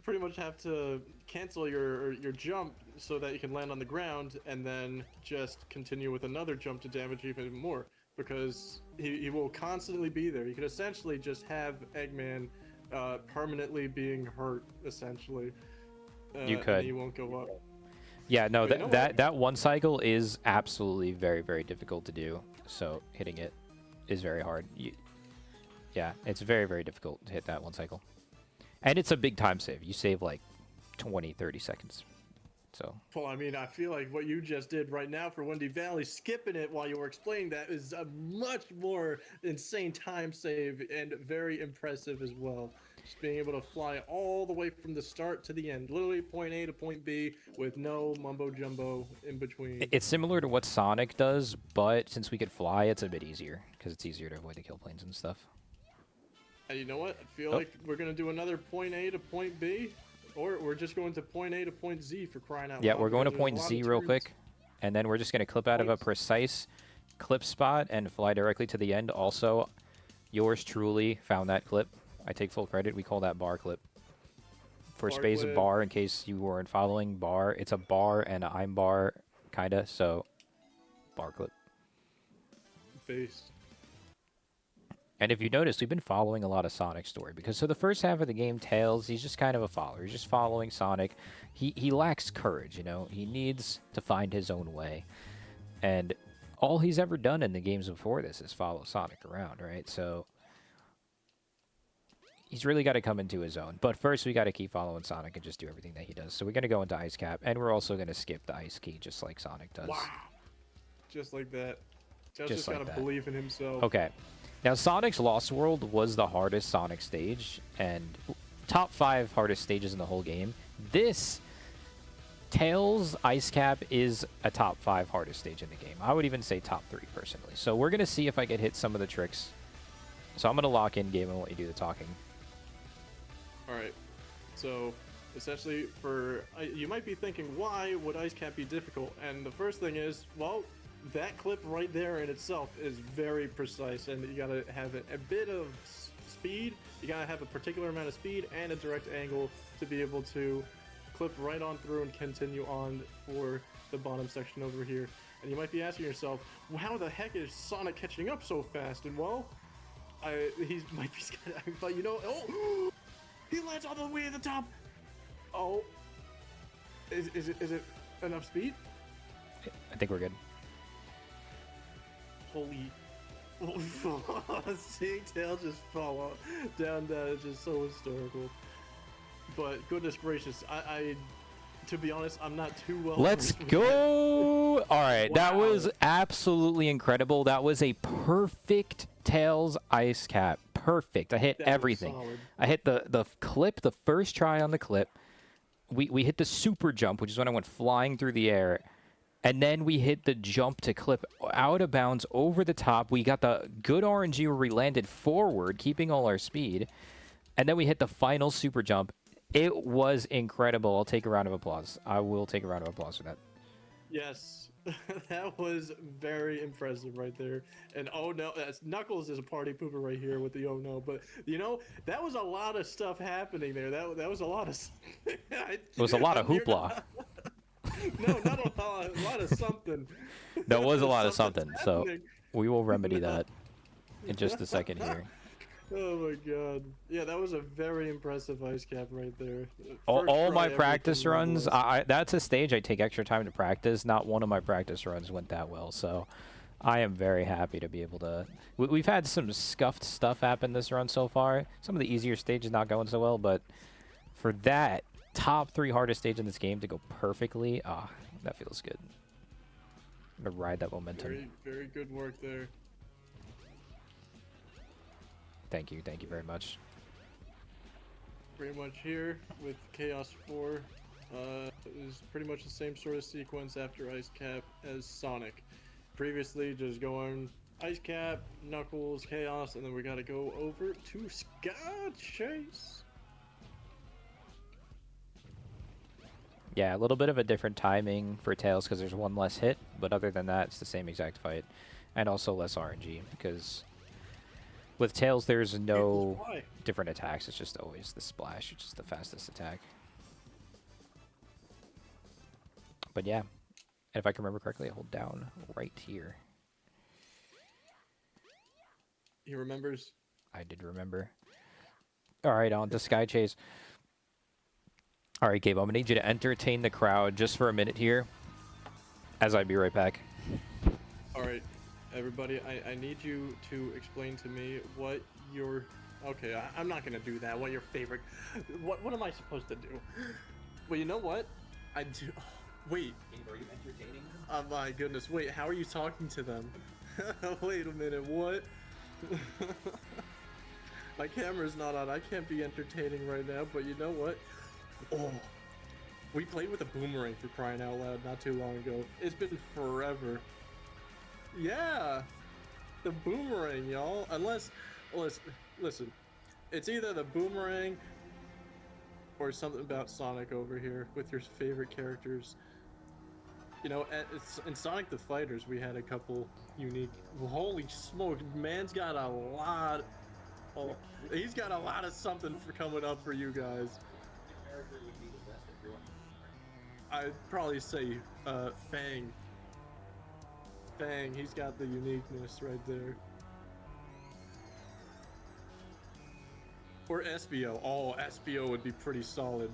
pretty much have to cancel your jump so that you can land on the ground, and then just continue with another jump to damage even more, because he will constantly be there. You could essentially just have Eggman permanently being hurt, essentially. You could. And he won't go up. Yeah, no, But you know that one cycle is absolutely very, very difficult to do. So hitting it is very hard. Yeah, it's very, very difficult to hit that one cycle. And it's a big time save. You save like 20, 30 seconds. So Well, I mean, I feel like what you just did right now for Windy Valley, skipping it while you were explaining that, is a much more insane time save and very impressive as well. Just being able to fly all the way from the start to the end, literally point A to point B with no mumbo jumbo in between. it's similar to what Sonic does, but since we could fly, it's a bit easier because it's easier to avoid the kill planes and stuff. And you know what? I feel Oh. like we're gonna do another point A to point B, or we're just going to point A to point Z for crying out loud. Yeah, we're going to because point there's a lot Z of real turns. quick, and then we're just going to clip out of a Points. precise clip spot and fly directly to the end. Also, yours truly found that clip. I take full credit. We call that bar clip. For Bar space clip. bar, in case you weren't following, bar. It's a bar and a I'm bar, kinda. So, bar clip. Face. And if you notice, we've been following a lot of Sonic's story because so the first half of the game, Tails, he's just kind of a follower. He's just following Sonic. He lacks courage, you know. He needs to find his own way. And all he's ever done in the games before this is follow Sonic around, right? So he's really got to come into his own. But first, we got to keep following Sonic and just do everything that he does. So we're going to go into Ice Cap, and we're also going to skip the Ice Key just like Sonic does. Wow. Just like that. Just Just like gotta that. believe in himself. Okay. Now, Sonic's Lost World was the hardest Sonic stage, and top 5 hardest stages in the whole game. This, Tails Ice Cap, is a top 5 hardest stage in the game. I would even say top 3, personally. So we're going to see if I can hit some of the tricks. So I'm going to lock in, Gabe, and let you do the talking. Alright. So, essentially, you might be thinking, why would Ice Cap be difficult? And the first thing is, well, that clip right there in itself is very precise, and you gotta have a bit of speed. You gotta have a particular amount of speed and a direct angle to be able to clip right on through and continue on for the bottom section over here. And you might be asking yourself, well, how the heck is Sonic catching up so fast? And well, he might be skydiving, but you know, oh, he lands all the way at the top. Oh, is it enough speed? I think we're good. Holy, seeing Tail just fall down that is just so historical. But goodness gracious, I to be honest, I'm not too well. Let's versed with go! All right, that Wow. was absolutely incredible. That was a perfect Tails Ice Cap. Perfect. I hit That was everything. solid. I hit the clip, the first try on the clip. We hit the super jump, which is when I went flying through the air. And then we hit the jump to clip out of bounds over the top. We got the good RNG where we landed forward, keeping all our speed. And then we hit the final super jump. It was incredible. I'll take a round of applause. I will take a round of applause for that. Yes, that was very impressive right there. And oh no, Knuckles is a party pooper right here with the oh no. But you know, that was a lot of stuff happening there. That was a lot of. It was a lot of hoopla. No, not a lot of something. There was a lot of something, Something's so happening. we will remedy that in just a second here. Oh my god. Yeah, that was a very impressive ice cap right there. All First my try, practice everything runs, was- that's a stage I take extra time to practice. Not one of my practice runs went that well, so I am very happy to be able to... We've had some scuffed stuff happen this run so far. Some of the easier stages not going so well, but for that top 3 hardest stage in this game to go perfectly, that feels good. I'm going to ride that momentum. Very, very good work there. Thank you very much. Pretty much here with Chaos 4 is pretty much the same sort of sequence after Ice Cap as Sonic. Previously just going Ice Cap, Knuckles, Chaos, and then we gotta go over to Sky Chase. Yeah, a little bit of a different timing for Tails because there's one less hit, but other than that, it's the same exact fight. And also less RNG because with Tails, there's no Why? different attacks. It's just always the splash, which is the fastest attack. But yeah, and if I can remember correctly, I hold down right here. He remembers. I did remember. All right, on to Sky Chase. All right, Gabe, I'm going to need you to entertain the crowd just for a minute here, as I'd be right back. Alright, everybody, I need you to explain to me what your... Okay, I'm not gonna do that. What your favorite... What am I supposed to do? Well, you know what? I do. Oh, wait. Gabe, are you entertaining them? Oh my goodness. Wait, how are you talking to them? Wait a minute. What? My camera's not on. I can't be entertaining right now. But you know what? Oh, we played with a boomerang, for crying out loud, not too long ago. It's been forever. Yeah, the boomerang, y'all. Unless, listen, it's either the boomerang or something about Sonic over here with your favorite characters. You know, in Sonic the Fighters, we had a couple unique. Holy smoke, man's got a lot. Oh, he's got a lot of something for coming up for you guys. The character would be the best at doing it. I'd probably say Fang. Fang, he's got the uniqueness right there. Or SBO. Oh, SBO would be pretty solid.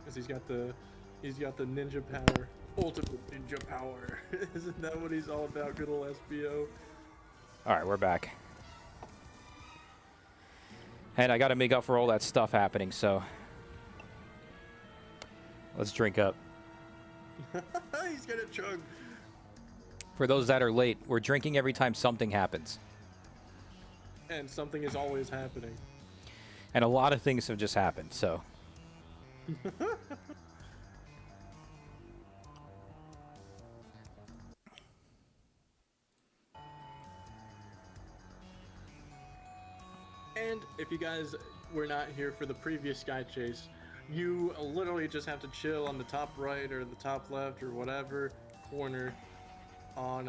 Cause he's got the ninja power. Ultimate ninja power. Isn't that what he's all about, good old SBO? Alright, we're back. And I gotta make up for all that stuff happening, so let's drink up. He's gonna chug. For those that are late, we're drinking every time something happens. And something is always happening. And a lot of things have just happened, so. And if you guys were not here for the previous Sky Chase, you literally just have to chill on the top right or the top left or whatever corner on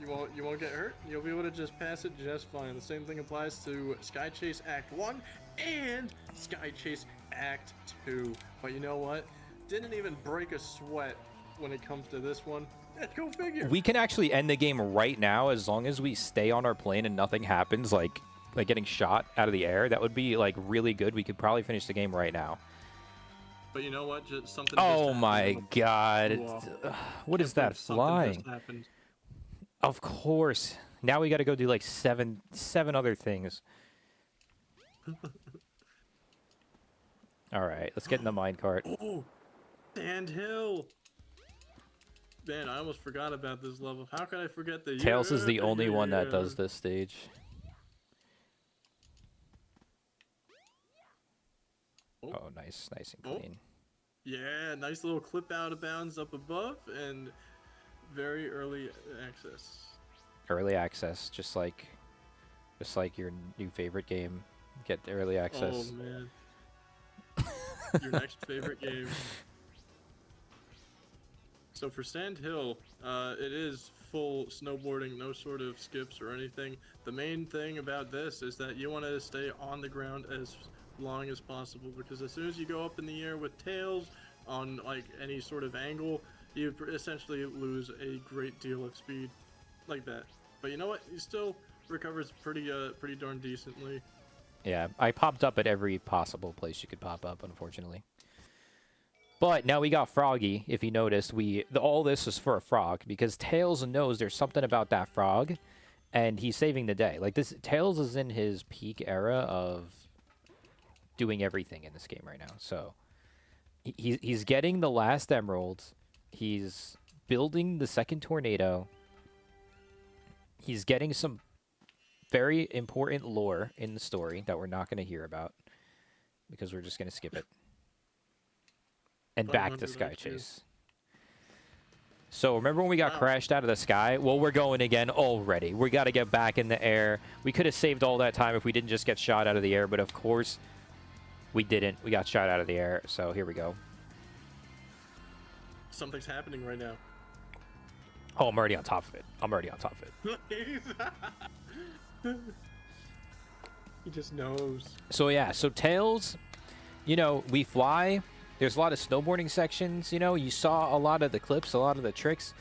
you won't get hurt. You'll be able to just pass it just fine. The same thing applies to Sky Chase Act 1 and Sky Chase Act 2. But you know what? Didn't even break a sweat when it comes to this one. Go figure. We can actually end the game right now as long as we stay on our plane and nothing happens, like getting shot out of the air. That would be like really good. We could probably finish the game right now. But you know what? Just something. Oh my god. What is that flying? Of course. Now we got to go do like seven other things. All right, let's get in the minecart. Oh, Sand Hill. Man, I almost forgot about this level. How could I forget the Tails is the only one that does this stage. Oh, nice and clean. Yeah, nice little clip out of bounds up above and very early access. Early access, just like your new favorite game. Get the early access. Oh man. Your next favorite game. So for Sand Hill, it is full snowboarding, no sort of skips or anything. The main thing about this is that you want to stay on the ground as long as possible, because as soon as you go up in the air with Tails on like any sort of angle, you essentially lose a great deal of speed like that. But you know what? He still recovers pretty darn decently. Yeah, I popped up at every possible place you could pop up, unfortunately. But now we got Froggy. If you noticed, all this is for a frog, because Tails knows there's something about that frog, and he's saving the day. Like this, Tails is in his peak era of doing everything in this game right now. So he's getting the last emerald. He's building the second tornado. He's getting some very important lore in the story that we're not going to hear about, because we're just going to skip it. And back to Sky Chase. So remember when we got crashed out of the sky? Well, we're going again already. We got to get back in the air. We could have saved all that time if we didn't just get shot out of the air, but of course we didn't. We got shot out of the air, so here we go. Something's happening right now. Oh, I'm already on top of it. I'm already on top of it. He just knows. So yeah, so Tails, you know, we fly. There's a lot of snowboarding sections, you know. You saw a lot of the clips, a lot of the tricks.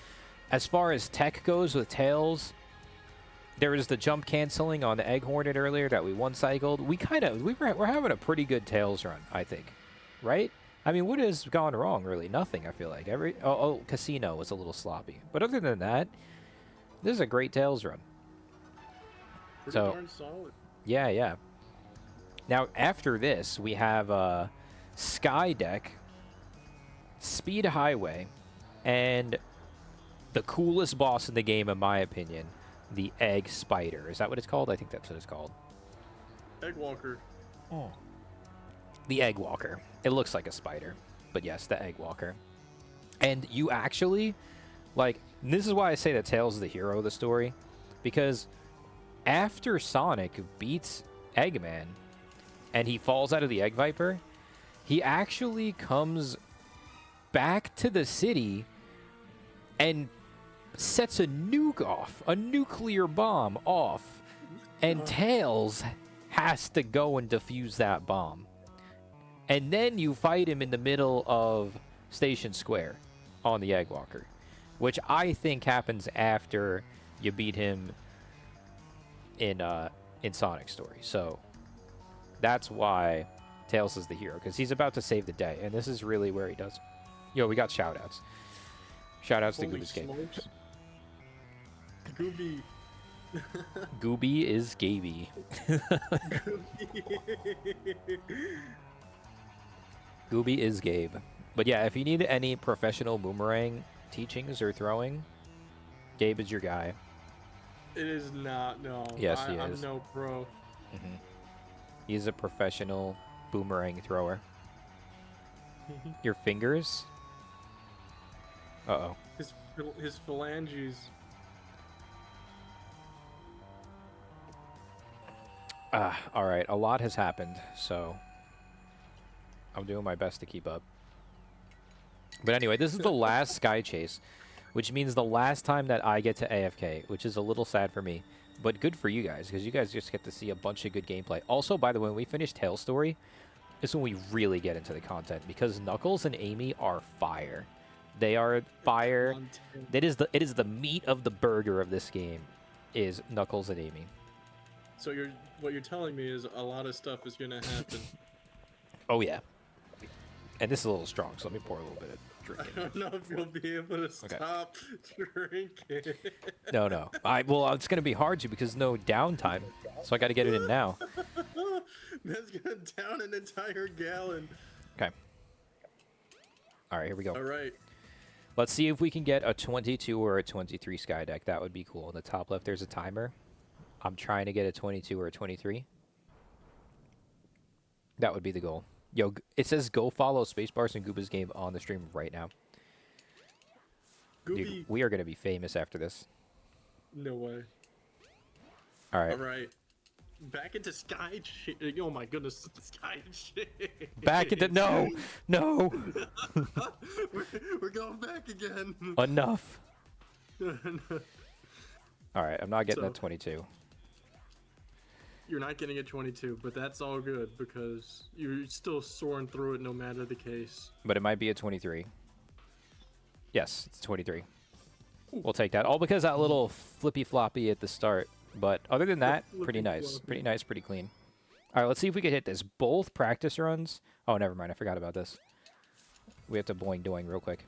As far as tech goes with Tails, there was the jump canceling on the Egg Hornet earlier that we one-cycled. We're having a pretty good Tails run, I think. Right? I mean, what has gone wrong, really? Nothing, I feel like. Casino was a little sloppy. But other than that, this is a great Tails run. Pretty darn solid. Yeah. Now, after this, we have Sky Deck, Speed Highway, and the coolest boss in the game, in my opinion, the Egg Spider. Is that what it's called? I think that's what it's called. Egg Walker. Oh. The Egg Walker. It looks like a spider, but yes, the Egg Walker. And you actually, like, this is why I say that Tails is the hero of the story, because after Sonic beats Eggman and he falls out of the Egg Viper, he actually comes back to the city and sets a nuke off, a nuclear bomb off, and Tails has to go and defuse that bomb. And then you fight him in the middle of Station Square on the Egg Walker, which I think happens after you beat him in Sonic's story. So that's why Tails is the hero, because he's about to save the day, and this is really where he does. Yo, we got shoutouts. Shoutouts to GoobisGabe. Gooby. Gooby is Gaby. Gooby is Gabe. But yeah, if you need any professional boomerang teachings or throwing, Gabe is your guy. It is not, no. Yes, he I'm is. no pro. Mm-hmm. He's a professional boomerang thrower. Your fingers? Uh-oh. His phalanges. All right. A lot has happened, so I'm doing my best to keep up. But anyway, this is the last Sky Chase, which means the last time that I get to AFK, which is a little sad for me, but good for you guys, because you guys just get to see a bunch of good gameplay. Also, by the way, when we finish Tails' story, is when we really get into the content, because Knuckles and Amy are fire. They are fire. It is the meat of the burger of this game, is Knuckles and Amy. So what you're telling me is a lot of stuff is gonna happen. Oh yeah. And this is a little strong, so let me pour a little bit of drink I in. don't know if you'll be able to stop drinking. No. Well, it's gonna be hard to, because no downtime, so I got to get it in now. That's gonna down an entire gallon. Okay. All right, here we go. All right. Let's see if we can get a 22 or a 23 Sky Deck. That would be cool. In the top left, there's a timer. I'm trying to get a 22 or a 23. That would be the goal. Yo, it says go follow Spacebarsr and GoobisGabe on the stream right now. Gooby. Dude, we are going to be famous after this. No way. All right. All right. Back into Sky shit. Oh my goodness, Sky shit. Back into no. We're going back again. Enough. All right, I'm not getting So- that 22. You're not getting a 22, but that's all good because you're still soaring through it no matter the case. But it might be a 23. Yes, it's 23. We'll take that. All because that little flippy floppy at the start. But other than that, pretty nice. Flippy-floppy. Pretty nice, pretty clean. All right, let's see if we can hit this. Both practice runs. Oh, never mind. I forgot about this. We have to boing doing real quick.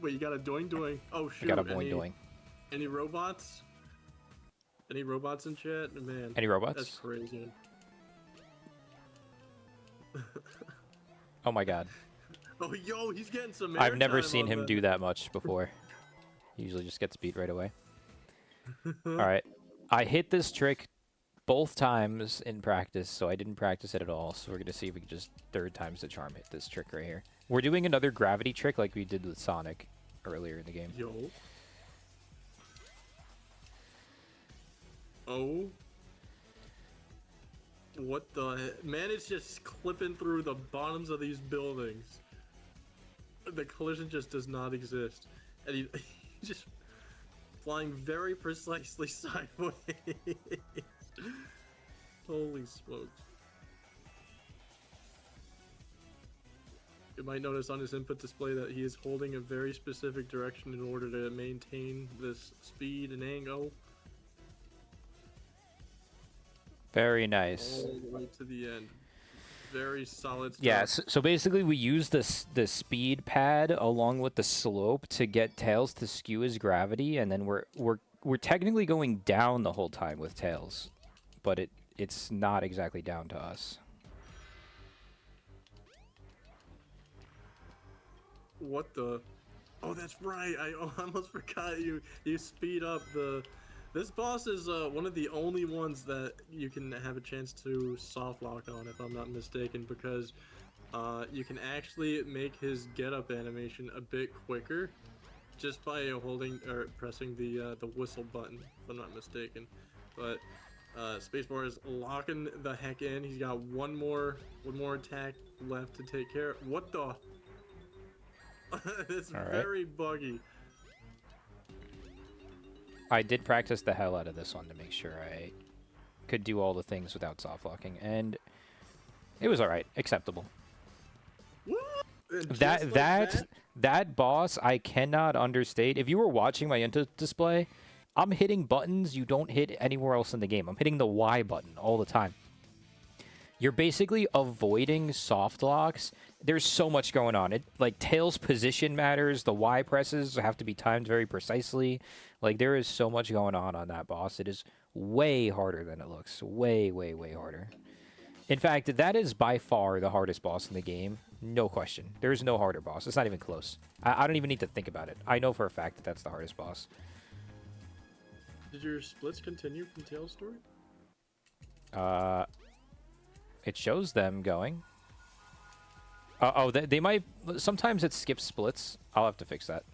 Wait, you got a doing doing? Oh shoot! I got a boing doing. Any robots? Any robots in chat? Man. Any robots? That's crazy. Oh my god. Oh yo, he's getting some. I've never airtime seen on him that. do that much before. He usually just gets beat right away. All right. I hit this trick both times in practice, so I didn't practice it at all. So we're going to see if we can just third time's the charm hit this trick right here. We're doing another gravity trick like we did with Sonic earlier in the game. Yo. Oh. What the man is just clipping through the bottoms of these buildings. The collision just does not exist. And he's just flying very precisely sideways. Holy smokes. You might notice on his input display that he is holding a very specific direction in order to maintain this speed and angle. Very nice. All the way to the end. Very solid stuff. Yeah, so basically we use the speed pad along with the slope to get Tails to skew his gravity, and then we're technically going down the whole time with Tails, but it it's not exactly down to us. What the? Oh, that's right. I almost forgot you speed up the. This boss is one of the only ones that you can have a chance to soft lock on, if I'm not mistaken, because you can actually make his get up animation a bit quicker just by holding or pressing the whistle button, if I'm not mistaken. But Spacebar is locking the heck in. He's got one more attack left to take care of. What the? It's All right. very buggy. I did practice the hell out of this one to make sure I could do all the things without soft locking, and it was all right, acceptable. That boss I cannot understate. If you were watching my input display, I'm hitting buttons you don't hit anywhere else in the game. I'm hitting the Y button all the time. You're basically avoiding soft locks. There's so much going on. It like Tails' position matters. The Y presses have to be timed very precisely. Like there is so much going on that boss. It is way harder than it looks. Way, way, way harder. In fact, that is by far the hardest boss in the game. No question. There's no harder boss. It's not even close. I don't even need to think about it. I know for a fact that that's the hardest boss. Did your splits continue from Tails' story? It shows them going. Oh, they might... Sometimes it skips splits. I'll have to fix that.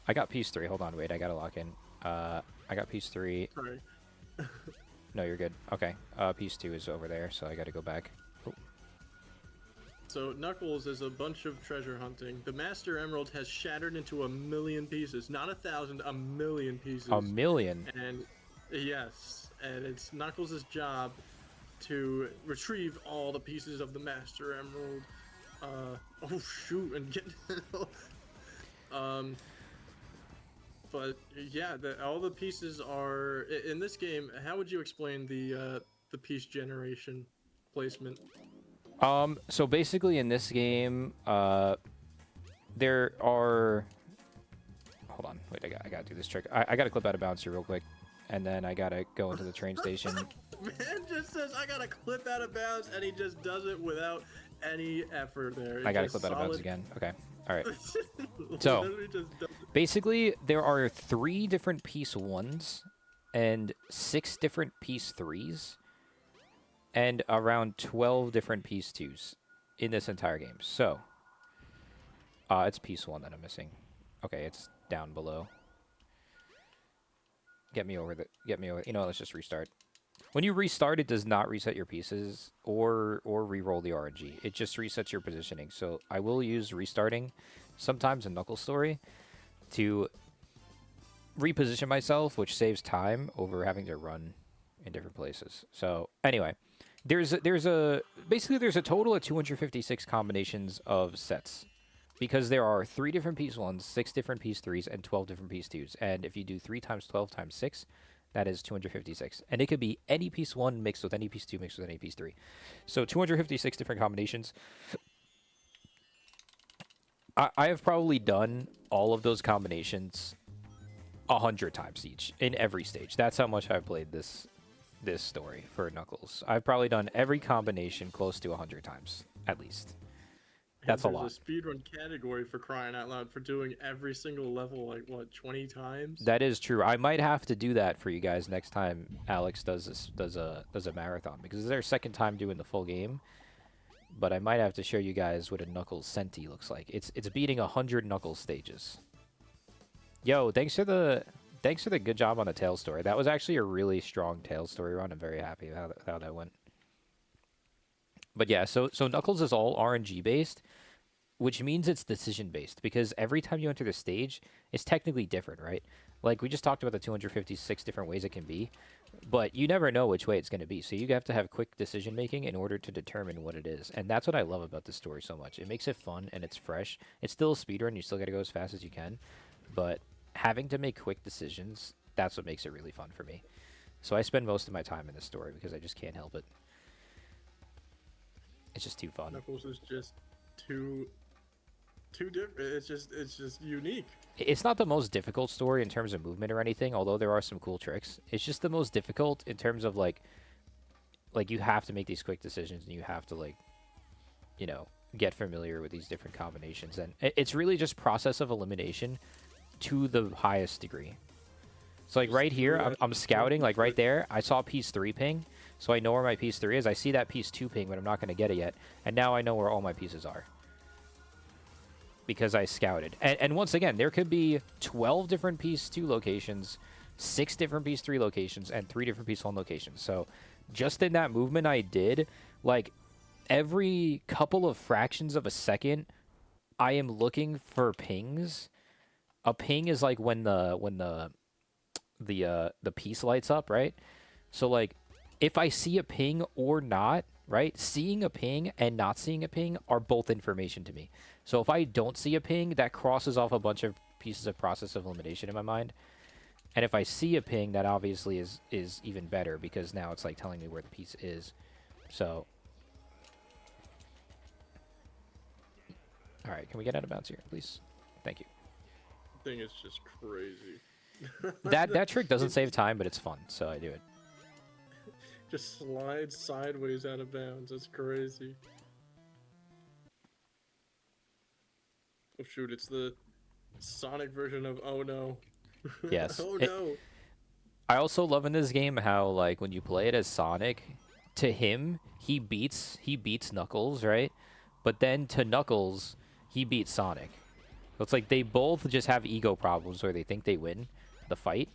I got piece 3. Hold on, wait. I gotta lock in. I got piece 3. Sorry. No, you're good. Okay. Piece 2 is over there, so I gotta go back. Oh. So Knuckles is a bunch of treasure hunting. The Master Emerald has shattered into 1,000,000 pieces. Not 1,000, 1,000,000 pieces. 1,000,000? And yes, and it's Knuckles' job to retrieve all the pieces of the Master Emerald. Oh shoot, and get but yeah, all the pieces are in this game. How would you explain the piece generation placement? So basically in this game, there are... Hold on, wait, I gotta do this trick. I gotta clip out of bounds here real quick, and then I gotta go into the train station. Man just says I gotta clip out of bounds, and he just does it without any effort there. I gotta clip out of bounds again. Okay, all right. So basically, there are 3 different piece 1s and 6 different piece 3s and around 12 different piece 2s in this entire game. So it's piece 1 that I'm missing. Okay, it's down below. Get me over. You know, let's just restart. When you restart, it does not reset your pieces or re-roll the RNG. It just resets your positioning. So I will use restarting sometimes in Knuckles' story to reposition myself, which saves time over having to run in different places. So anyway, there's a total of 256 combinations of sets, because there are 3 different piece 1s, 6 different piece 3s, and 12 different piece 2s. And if you do 3 times 12 times 6, that is 256. And it could be any piece 1 mixed with any piece 2 mixed with any piece 3. So 256 different combinations. I have probably done all of those combinations 100 times each in every stage. That's how much I've played this story for Knuckles. I've probably done every combination close to 100 times, at least. That's a lot. There's a speedrun category, for crying out loud, for doing every single level, like, what, 20 times? That is true. I might have to do that for you guys next time Alex does a marathon, because it's their second time doing the full game. But I might have to show you guys what a Knuckles Senti looks like. It's beating 100 Knuckles stages. Yo, thanks for the good job on the Tails story. That was actually a really strong Tails story run. I'm very happy with how that went. But yeah, so Knuckles is all RNG based, which means it's decision based, because every time you enter the stage, it's technically different, right? Like we just talked about the 256 different ways it can be, but you never know which way it's going to be. So you have to have quick decision making in order to determine what it is. And that's what I love about this story so much. It makes it fun and it's fresh. It's still a speedrun. You still got to go as fast as you can, but having to make quick decisions, that's what makes it really fun for me. So I spend most of my time in this story because I just can't help it. It's just too fun. Knuckles is just too different. It's just unique. It's not the most difficult story in terms of movement or anything, although there are some cool tricks. It's just the most difficult in terms of like like, you have to make these quick decisions, and you have to, like, you know, get familiar with these different combinations. And it's really just process of elimination to the highest degree. So, like, Just right here, through I'm that scouting, like, right quick. there. I saw piece 3 ping, so I know where my piece 3 is. I see that piece 2 ping, but I'm not going to get it yet. And now I know where all my pieces are, because I scouted. And once again, there could be 12 different piece 2 locations, 6 different piece 3 locations, and 3 different piece 1 locations. So just in that movement I did, like, every couple of fractions of a second, I am looking for pings. A ping is like when the piece lights up, right? So, like, if I see a ping or not, right? Seeing a ping and not seeing a ping are both information to me. So if I don't see a ping, that crosses off a bunch of pieces of process of elimination in my mind. And if I see a ping, that obviously is even better, because now it's like telling me where the piece is. So, all right, can we get out of bounds here, please? Thank you. Thing is just crazy. That trick doesn't save time, but it's fun, so I do it. Just slides sideways out of bounds. That's crazy. Oh shoot, it's the Sonic version of oh no. Yes. Oh no. I also love in this game how, like, when you play it as Sonic, to him, he beats Knuckles, right? But then to Knuckles, he beats Sonic. So it's like they both just have ego problems where they think they win the fight.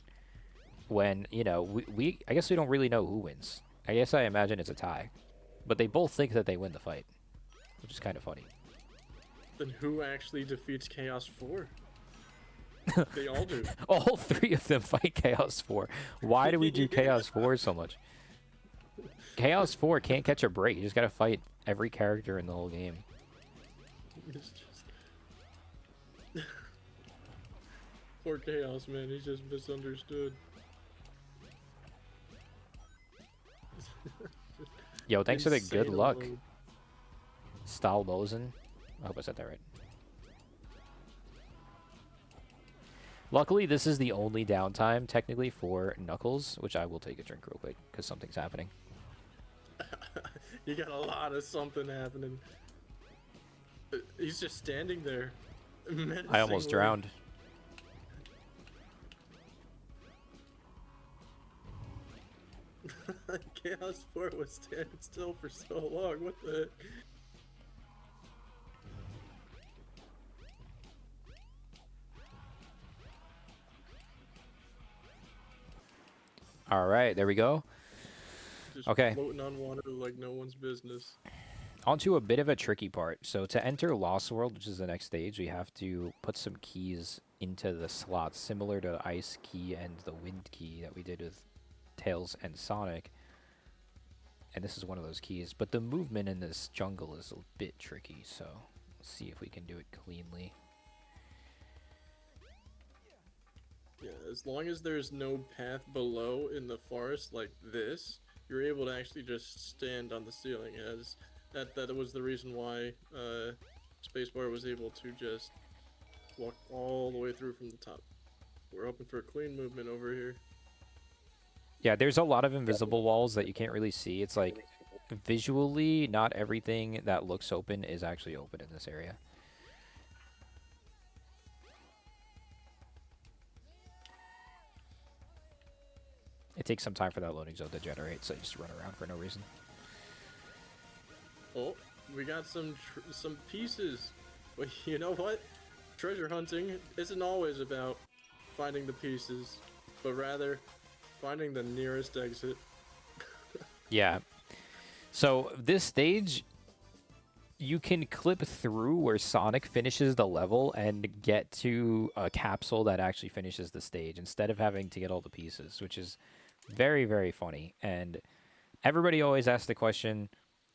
When, you know, we I guess we don't really know who wins. I guess I imagine it's a tie. But they both think that they win the fight, which is kind of funny. Then who actually defeats Chaos 4? They all do. All 3 of them fight Chaos 4. Why do we do Chaos 4 so much? Chaos 4 can't catch a break. You just gotta fight every character in the whole game. It's just... Poor Chaos, man. He's just misunderstood. Yo, thanks for the good Insane luck. alone. Stalbosen. I hope I said that right. Luckily, this is the only downtime, technically, for Knuckles, which I will take a drink real quick, because something's happening. You got a lot of something happening. He's just standing there. I almost menacingly. drowned. Chaos 4 was standing still for so long. What the heck? All right, there we go. Just Okay. floating on water like no one's business. Onto a bit of a tricky part. So to enter Lost World, which is the next stage, we have to put some keys into the slots, similar to Ice Key and the Wind Key that we did with Tails and Sonic. And this is one of those keys. But the movement in this jungle is a bit tricky, so let's see if we can do it cleanly. Yeah, as long as there's no path below in the forest like this, you're able to actually just stand on the ceiling. As that was the reason why Spacebarsr was able to just walk all the way through from the top. We're hoping for a clean movement over here. Yeah, there's a lot of invisible walls that you can't really see. It's like, visually, not everything that looks open is actually open in this area. It takes some time for that loading zone to generate, so you just run around for no reason. Oh, we got some pieces. But you know what? Treasure hunting isn't always about finding the pieces, but rather finding the nearest exit. Yeah. So this stage, you can clip through where Sonic finishes the level and get to a capsule that actually finishes the stage instead of having to get all the pieces, which is very, very funny. And everybody always asks the question,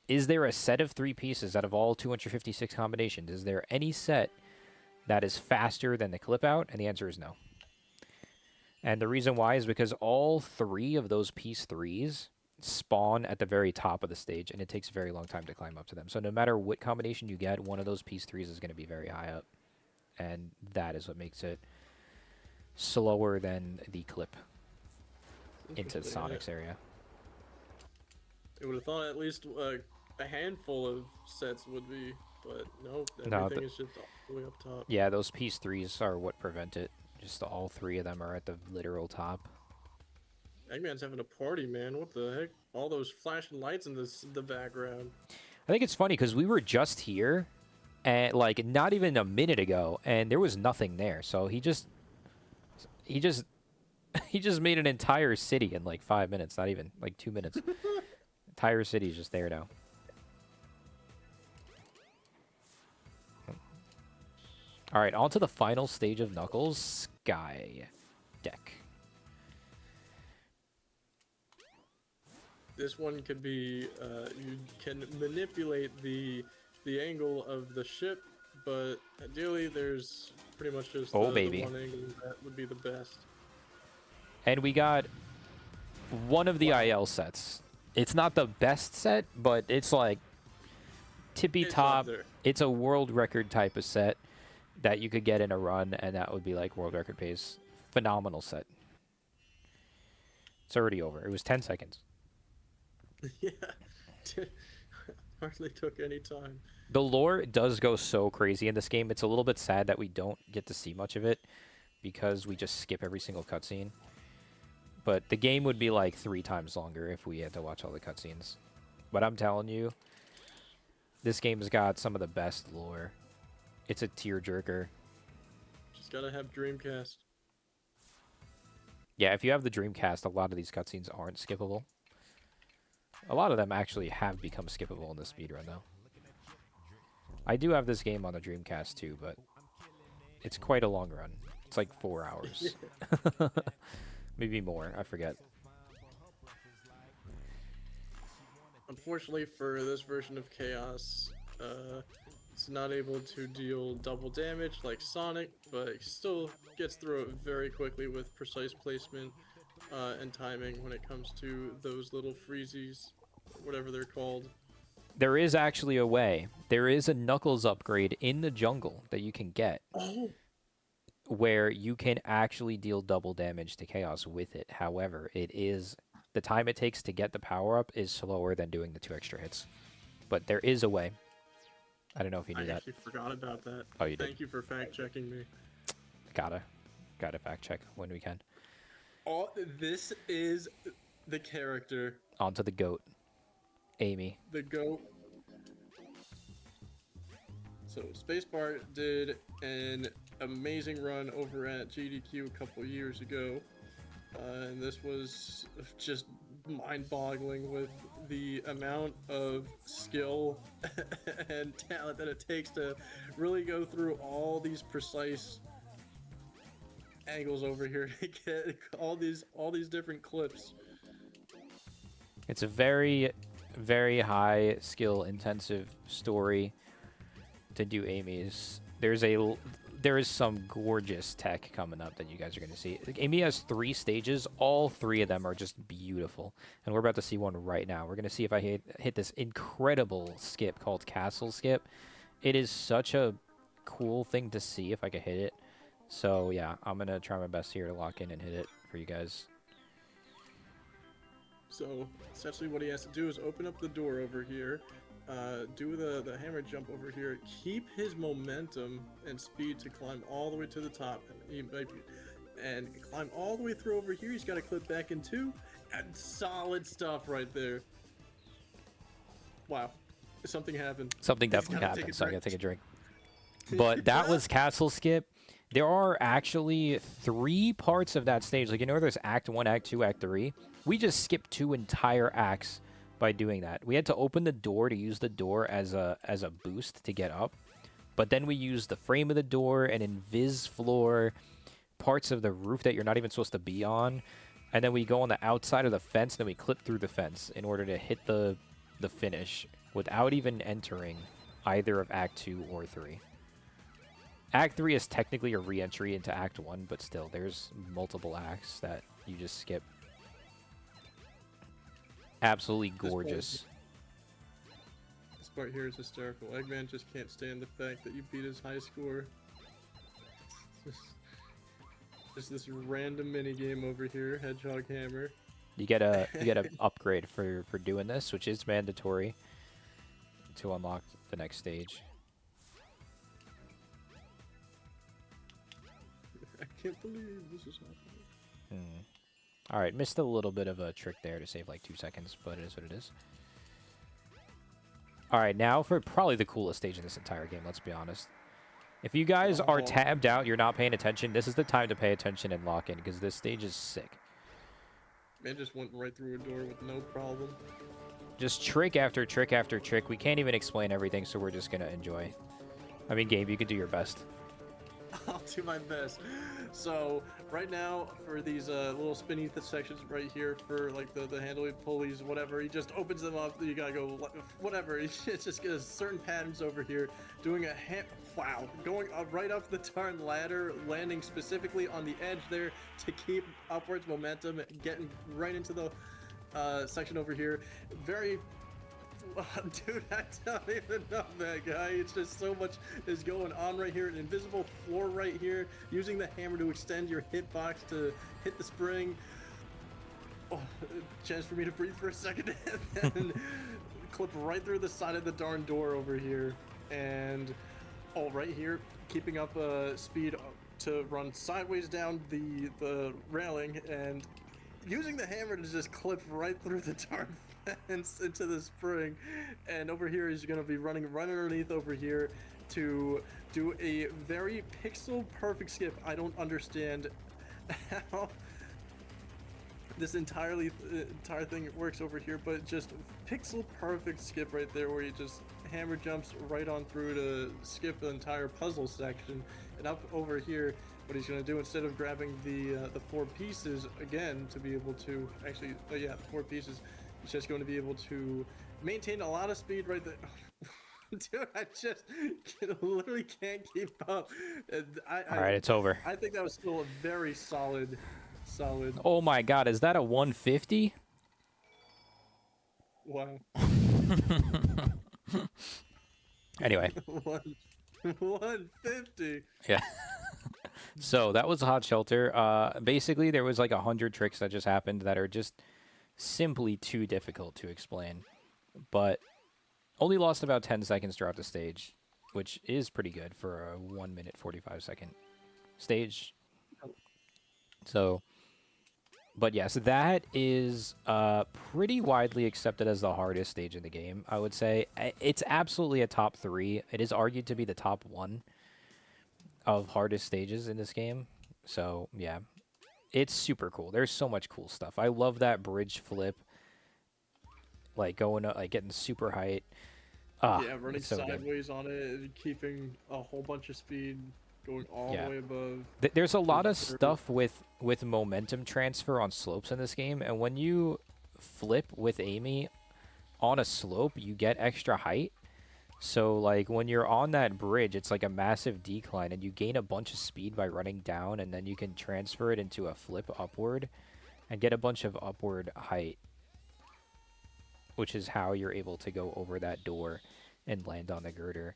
is there a set of 3 pieces out of all 256 combinations? Is there any set that is faster than the clip out? And the answer is no. And the reason why is because all 3 of those piece 3s spawn at the very top of the stage, and it takes a very long time to climb up to them. So no matter what combination you get, one of those piece 3s is going to be very high up. And that is what makes it slower than the clip into Interesting, Sonic's area. I would have thought at least a handful of sets would be, but nope, No, everything is just all the way up top. yeah, those piece threes are what prevent it. Just all three of them are at the literal top. Eggman's having a party, man. What the heck? All those flashing lights in the background. I think it's funny because we were just here, and like not even a minute ago, and there was nothing there. So he just he just made an entire city in like 5 minutes, not even like 2 minutes. Entire city's just there now. All right, on to the final stage of Knuckles, Sky Deck. This one could be, you can manipulate the angle of the ship, but ideally there's pretty much just Oh, the baby. one angle that would be the best. And we got one of the IL sets. It's not the best set, but it's like tippy It's top. up there. It's a world record type of set that you could get in a run, and that would be like world record pace. Phenomenal set. It's already over. It was 10 seconds. Yeah, hardly took any time. The lore does go so crazy in this game. It's a little bit sad that we don't get to see much of it because we just skip every single cutscene. But the game would be like 3 times longer if we had to watch all the cutscenes. But I'm telling you, this game's got some of the best lore. It's a tearjerker. Just gotta have Dreamcast. Yeah, if you have the Dreamcast, a lot of these cutscenes aren't skippable. A lot of them actually have become skippable in the speedrun, though. I do have this game on the Dreamcast, too, but it's quite a long run. It's like 4 hours. Maybe more, I forget. Unfortunately for this version of Chaos, it's not able to deal double damage like Sonic, but it still gets through it very quickly with precise placement and timing when it comes to those little freezies, whatever they're called. There is actually a way. There is a Knuckles upgrade in the jungle that you can get. Oh! Where you can actually deal double damage to Chaos with it. However, the time it takes to get the power-up is slower than doing the 2 extra hits. But there is a way. I don't know if you knew I that. actually forgot about that. Oh, you did? Thank you for fact-checking me. Gotta fact check when we can. Oh, this is the character. On to the GOAT. Amy. The GOAT. So, Spacebarsr did an amazing run over at GDQ a couple years ago. And this was just mind-boggling with the amount of skill and talent that it takes to really go through all these precise angles over here to get all these different clips. It's a very, very high skill intensive story to do Amy's. There is some gorgeous tech coming up that you guys are going to see. Amy has 3 stages. All 3 of them are just beautiful. And we're about to see one right now. We're going to see if I hit this incredible skip called Castle Skip. It is such a cool thing to see if I can hit it. So, yeah, I'm going to try my best here to lock in and hit it for you guys. So, essentially what he has to do is open up the door over here, do the hammer jump over here, keep his momentum and speed to climb all the way to the top, and climb all the way through over here. He's got to clip back in 2, and solid stuff right there. Wow, something happened. Something definitely happened, so I gotta take a drink. But that was Castle Skip. There are actually 3 parts of that stage. Like, you know, there's Act 1, Act 2, Act 3. We just skipped 2 entire acts by doing that. We had to open the door to use the door as a boost to get up. But then we used the frame of the door, an invis floor, parts of the roof that you're not even supposed to be on. And then we go on the outside of the fence, then we clip through the fence in order to hit the finish without even entering either of Act 2 or 3. Act 3 is technically a re-entry into Act 1, but still, there's multiple acts that you just skip. Absolutely gorgeous. This part here is hysterical. Eggman just can't stand the fact that you beat his high score. Just this random mini game over here, Hedgehog Hammer. You get a upgrade for doing this, which is mandatory to unlock the next stage. I can't believe this is happening. All right, missed a little bit of a trick there to save like 2 seconds, but it is what it is. All right, now for probably the coolest stage in this entire game, let's be honest. If you guys are tabbed out, you're not paying attention, this is the time to pay attention and lock in, because this stage is sick. Man just went right through a door with no problem. Just trick after trick after trick. We can't even explain everything, so we're just going to enjoy. I mean, Gabe, you could do your best. I'll do my best. So right now for these little spinny sections right here for like the handle pulleys, whatever, he just opens them up. You gotta go whatever. It's just gets certain patterns over here, doing a wow, going right up the darn ladder, landing specifically on the edge there to keep upwards momentum, getting right into the section over here. Very. Dude, I don't even know that guy. It's just so much is going on right here. An invisible floor right here. Using the hammer to extend your hitbox to hit the spring. Oh, chance for me to breathe for a second and then clip right through the side of the darn door over here. And right here, keeping up speed to run sideways down the railing and using the hammer to just clip right through the darn fence into the spring. And over here he's going to be running right underneath over here to do a very pixel perfect skip. I don't understand how this entire thing works over here, but just pixel perfect skip right there where he just hammer jumps right on through to skip the entire puzzle section. And up over here, what he's going to do, instead of grabbing the 4 pieces again to be able to actually, yeah, 4 pieces, he's just going to be able to maintain a lot of speed right there. Dude, I just literally can't keep up. All right, it's over. I think that was still a very solid. Oh my god, is that a 150? Wow. Anyway. 150. Yeah. So that was Hot Shelter. Basically, there was like 100 tricks that just happened that are just simply too difficult to explain. But only lost about 10 seconds throughout the stage, which is pretty good for a 1 minute 45 second stage. So, but yes, that is pretty widely accepted as the hardest stage in the game, I would say. It's absolutely a top 3. It is argued to be the top 1 of hardest stages in this game. So, yeah. It's super cool. There's so much cool stuff. I love that bridge flip. Like, going up, like, getting super height. Yeah, running so sideways good. on it, and keeping a whole bunch of speed, going all the way above. There's a lot of stuff with momentum transfer on slopes in this game, and when you flip with Amy on a slope, you get extra height. So, like, when you're on that bridge, it's like a massive decline, and you gain a bunch of speed by running down, and then you can transfer it into a flip upward and get a bunch of upward height, which is how you're able to go over that door and land on the girder.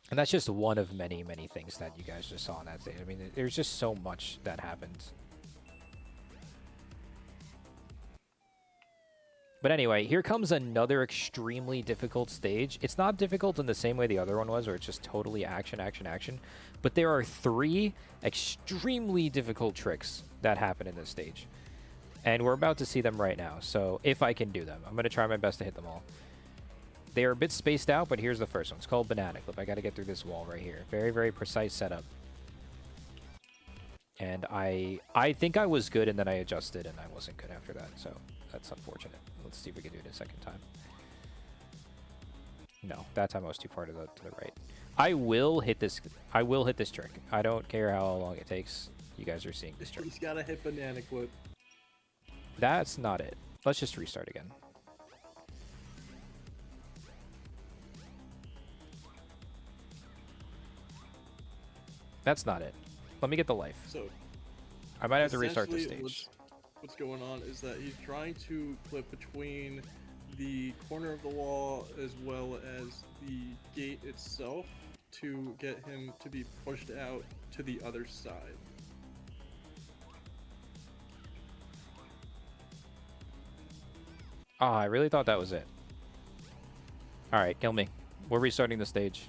And that's just one of many, many things that you guys just saw on that stage. I mean, there's just so much that happens. But anyway, here comes another extremely difficult stage. It's not difficult in the same way the other one was, where it's just totally action, action, action. But there are 3 extremely difficult tricks that happen in this stage. And we're about to see them right now. So if I can do them, I'm going to try my best to hit them all. They are a bit spaced out, but here's the first one. It's called Banana Clip. I got to get through this wall right here. Very, very precise setup. And I think I was good, and then I adjusted, and I wasn't good after that. So that's unfortunate. Let's see if we can do it a second time. No, that time I was too far to the right. I will hit this trick. I don't care how long it takes. You guys are seeing this trick. He's got to hit Banana Clip. That's not it. Let's just restart again. That's not it. Let me get the life. So I might have to restart the essentially stage. What's going on is that he's trying to clip between the corner of the wall as well as the gate itself to get him to be pushed out to the other side. Oh, I really thought that was it. All right, kill me. We're restarting the stage.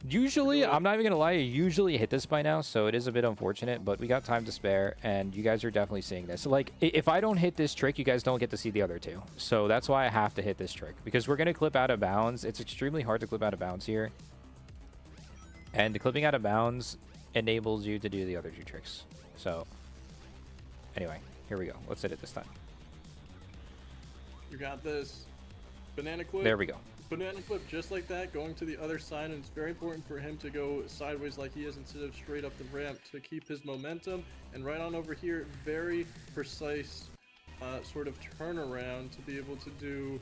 Usually, I'm not even going to lie, I usually hit this by now, so it is a bit unfortunate, but we got time to spare, and you guys are definitely seeing this. Like, if I don't hit this trick, you guys don't get to see the other two. So that's why I have to hit this trick, because we're going to clip out of bounds. It's extremely hard to clip out of bounds here. And the clipping out of bounds enables you to do the other two tricks. So, anyway, here we go. Let's hit it this time. You got this. Banana clip. There we go. Banana clip just like that, going to the other side, and it's very important for him to go sideways like he is instead of straight up the ramp to keep his momentum. And right on over here, very precise sort of turnaround to be able to do,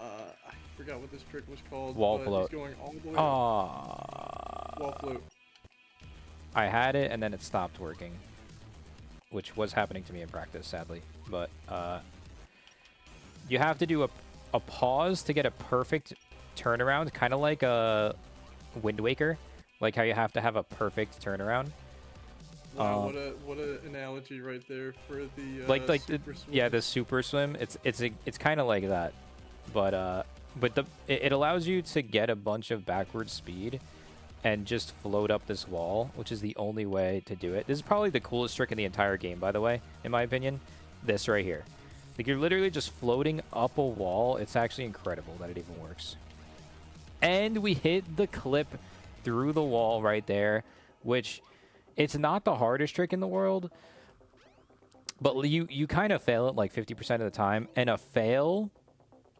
I forgot what this trick was called. Wall but float. He's going all the way Ah. wall float. I had it, and then it stopped working, which was happening to me in practice, sadly. But you have to do a pause to get a perfect turnaround, kind of like a Wind Waker, like how you have to have a perfect turnaround. Wow, what a analogy right there for the like super swim. yeah, the super swim. It's kind of like that, but it allows you to get a bunch of backward speed and just float up this wall, which is the only way to do it. This is probably the coolest trick in the entire game, by the way, in my opinion. This right here. Like, you're literally just floating up a wall. It's actually incredible that it even works. And we hit the clip through the wall right there, which it's not the hardest trick in the world, but you kind of fail it like 50% of the time, and a fail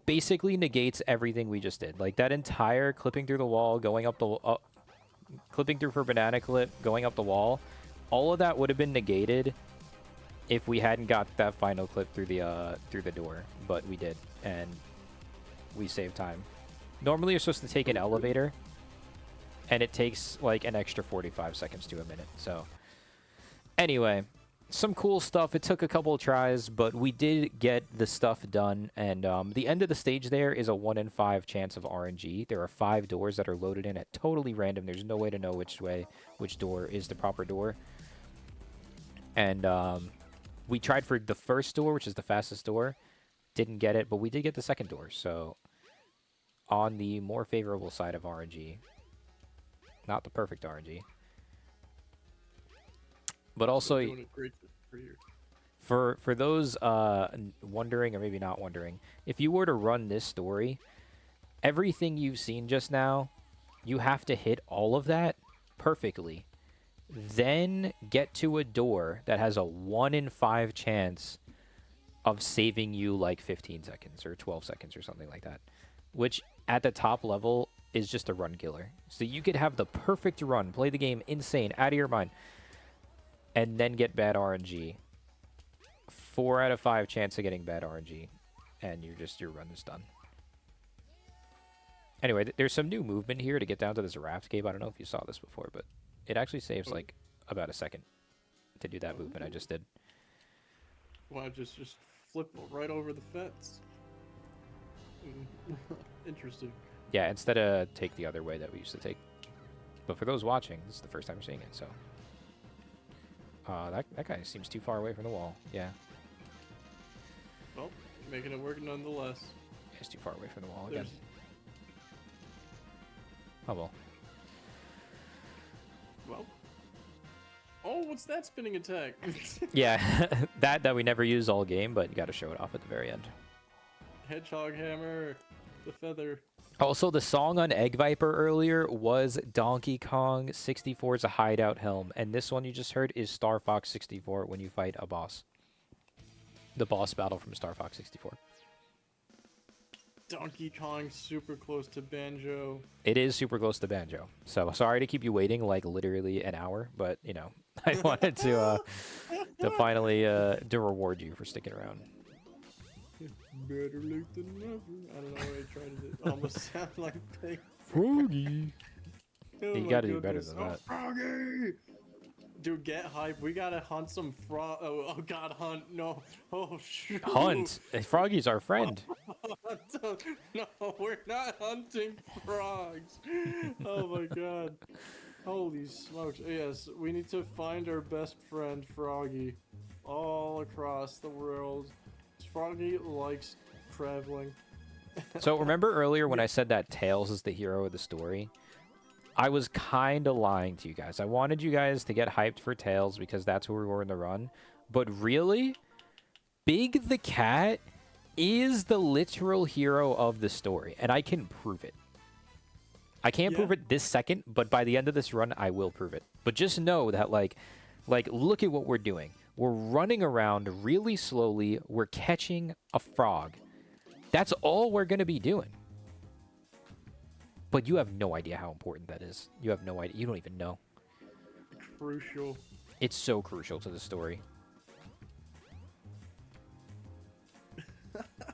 basically negates everything we just did. Like, that entire clipping through the wall, going up the clipping through for banana clip, going up the wall, all of that would have been negated if we hadn't got that final clip through the door, but we did, and we saved time. Normally, you're supposed to take an elevator, and it takes like an extra 45 seconds to a minute. So, anyway, some cool stuff. It took a couple of tries, but we did get the stuff done, and the end of the stage there is a 1 in 5 chance of RNG. There are 5 doors that are loaded in at totally random. There's no way to know which door is the proper door, and we tried for the first door, which is the fastest door. Didn't get it, but we did get the second door. So, on the more favorable side of RNG. Not the perfect RNG. But also, Doing it great for you. for those wondering, or maybe not wondering, if you were to run this story, everything you've seen just now, you have to hit all of that perfectly. Then get to a door that has a 1 in 5 chance of saving you like 15 seconds or 12 seconds or something like that, which at the top level is just a run killer. So you could have the perfect run, play the game insane, out of your mind, and then get bad RNG. 4 out of 5 chance of getting bad RNG, and your run is done. Anyway, there's some new movement here to get down to this raft cave. I don't know if you saw this before, but it actually saves like about a second to do that movement I just did. Wow, just flip right over the fence. Interesting. Yeah, instead of take the other way that we used to take. But for those watching, this is the first time you're seeing it, so. That guy seems too far away from the wall. Yeah. Well, making it work nonetheless. He's too far away from the wall again. There's- Oh well. Well. Oh, what's that spinning attack? Yeah, that we never use all game, but you got to show it off at the very end. Hedgehog hammer, the feather. Also, the song on Egg Viper earlier was Donkey Kong 64's Hideout Helm, and this one you just heard is Star Fox 64 when you fight a boss. The boss battle from Star Fox 64. Donkey Kong super close to Banjo. It is super close to Banjo. So sorry to keep you waiting like literally an hour, but you know, I wanted to finally to reward you for sticking around. Better late than never. I don't know why I tried to almost sound like Pig. Froggy. Oh You my gotta do better goodness. than that. Froggy! Dude, get hype. We gotta hunt some frog. Oh god, hunt. No. Oh shoot. Hunt. Froggy's our friend. No, we're not hunting frogs. Oh my god. Holy smokes. Yes, we need to find our best friend, Froggy, all across the world. Froggy likes traveling. So remember earlier when I said that Tails is the hero of the story? I was kind of lying to you guys. I wanted you guys to get hyped for Tails because that's where we were in the run. But really, Big the Cat is the literal hero of the story, and I can prove it. I can't prove it this second, but by the end of this run, I will prove it. But just know that, like, look at what we're doing. We're running around really slowly. We're catching a frog. That's all we're going to be doing. But you have no idea how important that is. You have no idea. You don't even know. Crucial. It's so crucial to the story.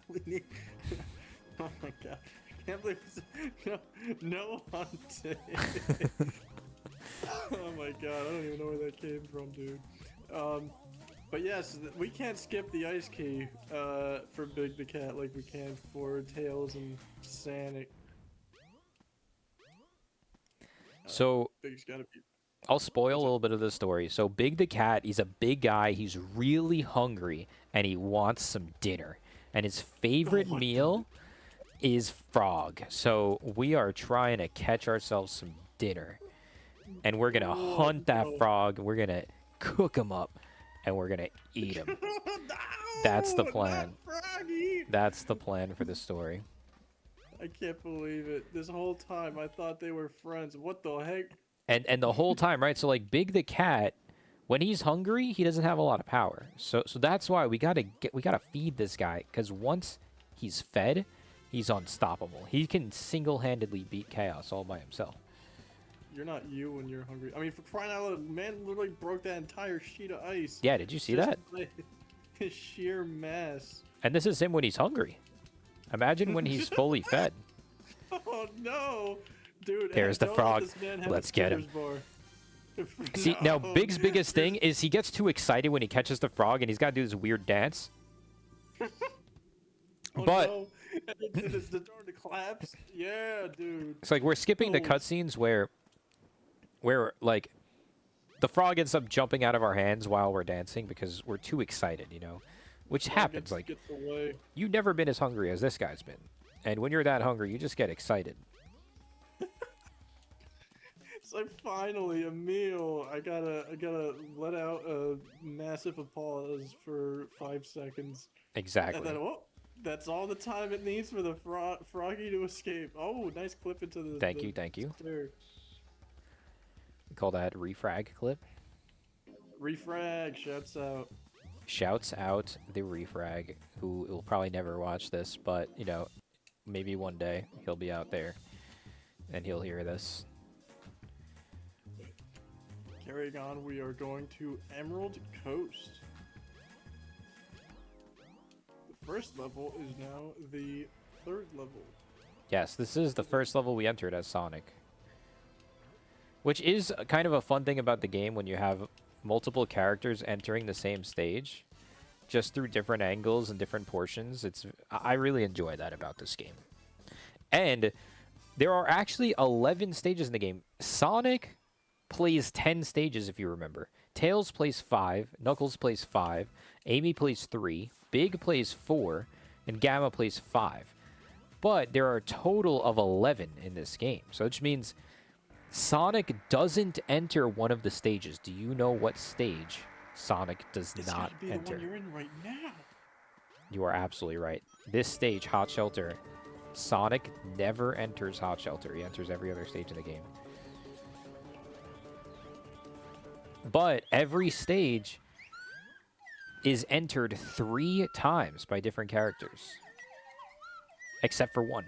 We need... Oh my god. I can't believe this... No hunting. Oh my god, I don't even know where that came from, dude. But yes, we can't skip the ice key for Big the Cat like we can for Tails and Sonic. So, Big's gotta be... I'll spoil a little bit of the story. So, Big the Cat, he's a big guy. He's really hungry, and he wants some dinner. And his favorite meal is frog. So, we are trying to catch ourselves some dinner. And we're going to hunt that frog. We're going to cook him up. And we're going to eat him. That's the plan. That's the plan for the story. I can't believe it. This whole time I thought they were friends. What the heck? And the whole time, right? So like Big the Cat, when he's hungry, he doesn't have a lot of power. So that's why we gotta feed this guy, because once he's fed, he's unstoppable. He can single-handedly beat Chaos all by himself. You're not you when you're hungry. I mean, for crying out loud, man literally broke that entire sheet of ice. Yeah, did you see that? His sheer mass. And this is him when he's hungry. Imagine when he's fully fed. Oh no, dude! There's the don't frog. let this man have Let's a get him. Snickers bar. See, No, now Big's biggest thing is he gets too excited when he catches the frog, and he's got to do this weird dance. Oh, But no. And it's the door to claps. Yeah, dude. it's like we're skipping the Oh. cutscenes where like the frog ends up jumping out of our hands while we're dancing because we're too excited, you know, which happens. Like Gets away. you've never been as hungry as this guy's been, and when you're that hungry, you just get excited. It's like finally a meal. I gotta let out a massive applause for 5 seconds. Exactly. And then, oh, that's all the time it needs for the froggy to escape. Oh, nice clip into the. Thank you. Stair. We call that refrag clip. Refrag, shouts out. Shouts out the refrag, who will probably never watch this, but you know, maybe one day he'll be out there and he'll hear this. Carrying on, we are going to Emerald Coast. The first level is now the 3rd level. Yes, this is the first level we entered as Sonic. Which is kind of a fun thing about the game when you have multiple characters entering the same stage, just through different angles and different portions. I really enjoy that about this game. And there are actually 11 stages in the game. Sonic plays 10 stages, if you remember. Tails plays 5, Knuckles plays 5, Amy plays 3, Big plays 4, and Gamma plays 5. But there are a total of 11 in this game, so which means Sonic doesn't enter one of the stages. Do you know what stage Sonic does not It's enter? the one you're in right now. You are absolutely right. This stage, Hot Shelter, Sonic never enters Hot Shelter. He enters every other stage in the game. But every stage is entered 3 times by different characters. Except for one.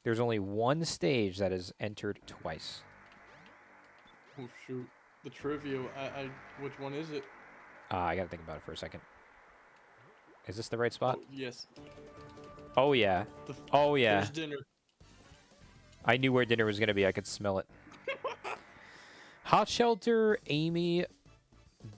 There's only one stage that is entered twice. Oh shoot, the trivia. Which one is it? I gotta think about it for a second. Is this the right spot? Oh, yes. Oh yeah. Oh yeah. There's dinner. I knew where dinner was gonna be. I could smell it. Hot Shelter, Amy,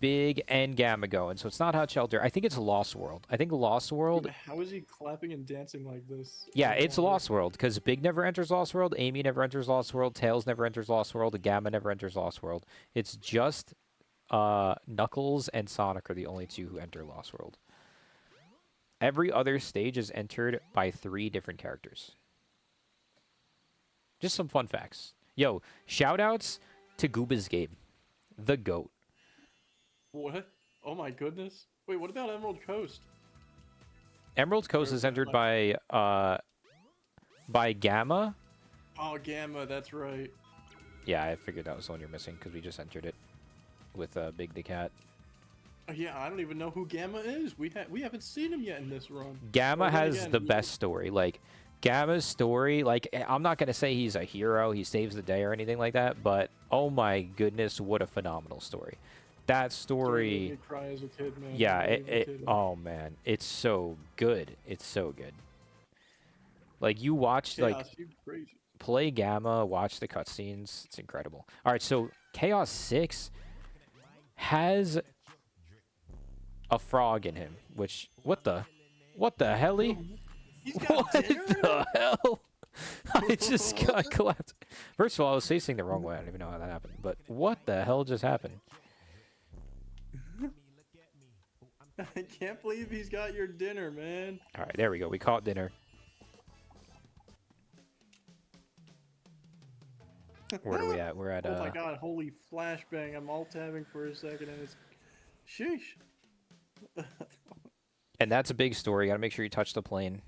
Big, and Gamma go. And so it's not Hot Shelter. I think it's Lost World. I think Lost World... How is he clapping and dancing like this? Yeah, it's Lost World, because Big never enters Lost World, Amy never enters Lost World, Tails never enters Lost World, and Gamma never enters Lost World. It's just Knuckles and Sonic are the only 2 who enter Lost World. Every other stage is entered by 3 different characters. Just some fun facts. Yo, shout outs to GoobisGabe, the GOAT. What? Oh my goodness. Wait, what about Emerald Coast? Emerald Coast is entered by Gamma. Oh, Gamma, that's right. Yeah, I figured that was the one you're missing because we just entered it with Big the Cat. Yeah, I don't even know who Gamma is. We haven't seen him yet in this run. Gamma Well, then has again, the best story. Like, Gamma's story, like, I'm not going to say he's a hero, he saves the day or anything like that, but oh my goodness, what a phenomenal story. That story... made me cry as a kid, man. Yeah, oh man, it's so good. It's so good. Like, you watch, Chaos, like, you crazy. play Gamma, watch the cutscenes, it's incredible. Alright, so Chaos 6 has a frog in him, which, what the helly? He's got What dinner? the hell? I just got clapped. First of all, I was facing the wrong way. I don't even know how that happened. But what the hell just happened? I can't believe he's got your dinner, man. All right, there we go. We caught dinner. Where are we at? We're at. Oh my god, holy flashbang. I'm alt-tabbing for a second and it's... Sheesh. And that's a big story. Gotta make sure you touch the plane.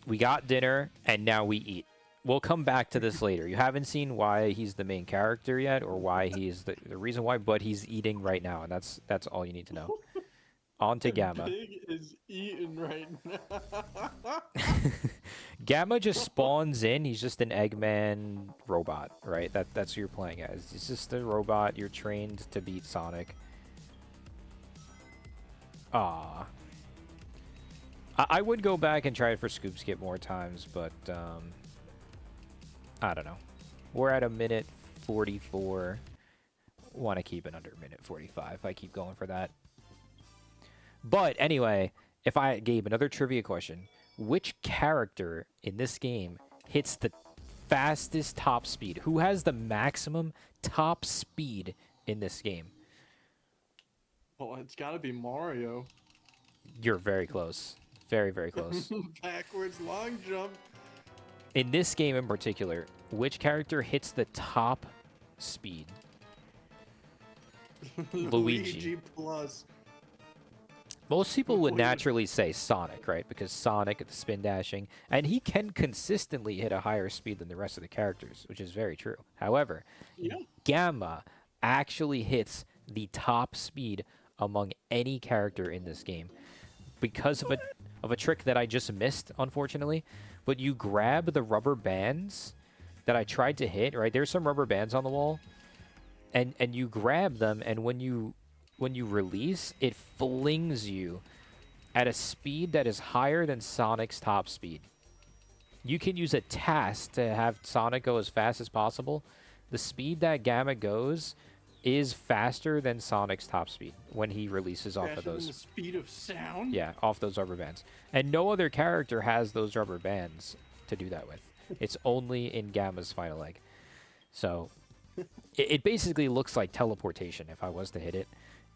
We got dinner, and now we eat. We'll come back to this later. You haven't seen why he's the main character yet, or why he's the reason why, but he's eating right now, and that's all you need to know. On to Gamma. Pig is eating right now. Gamma just spawns in. He's just an Eggman robot, right? That's who you're playing as. He's just a robot. You're trained to beat Sonic. Ah. I would go back and try it for Scoop Skip more times, but I don't know. We're at a minute 44. Want to keep it under a minute 45. I keep going for that. But anyway, Gabe, another trivia question. Which character in this game hits the fastest top speed? Who has the maximum top speed in this game? Well, it's gotta be Mario. You're very close. Very, very close. Backwards long jump. In this game in particular, which character hits the top speed? Luigi. Plus. Most people would naturally say Sonic, right? Because Sonic, the spin dashing, and he can consistently hit a higher speed than the rest of the characters, which is very true. However, Gamma actually hits the top speed among any character in this game because of a trick that I just missed, unfortunately. But you grab the rubber bands that I tried to hit, right? There's some rubber bands on the wall, and you grab them, and when you release, it flings you at a speed that is higher than Sonic's top speed. You can use a task to have Sonic go as fast as possible. The speed that Gamma goes is faster than Sonic's top speed when he releases off of those. The speed of sound? Yeah, off those rubber bands. And no other character has those rubber bands to do that with. It's only in Gamma's final egg. So it basically looks like teleportation if I was to hit it.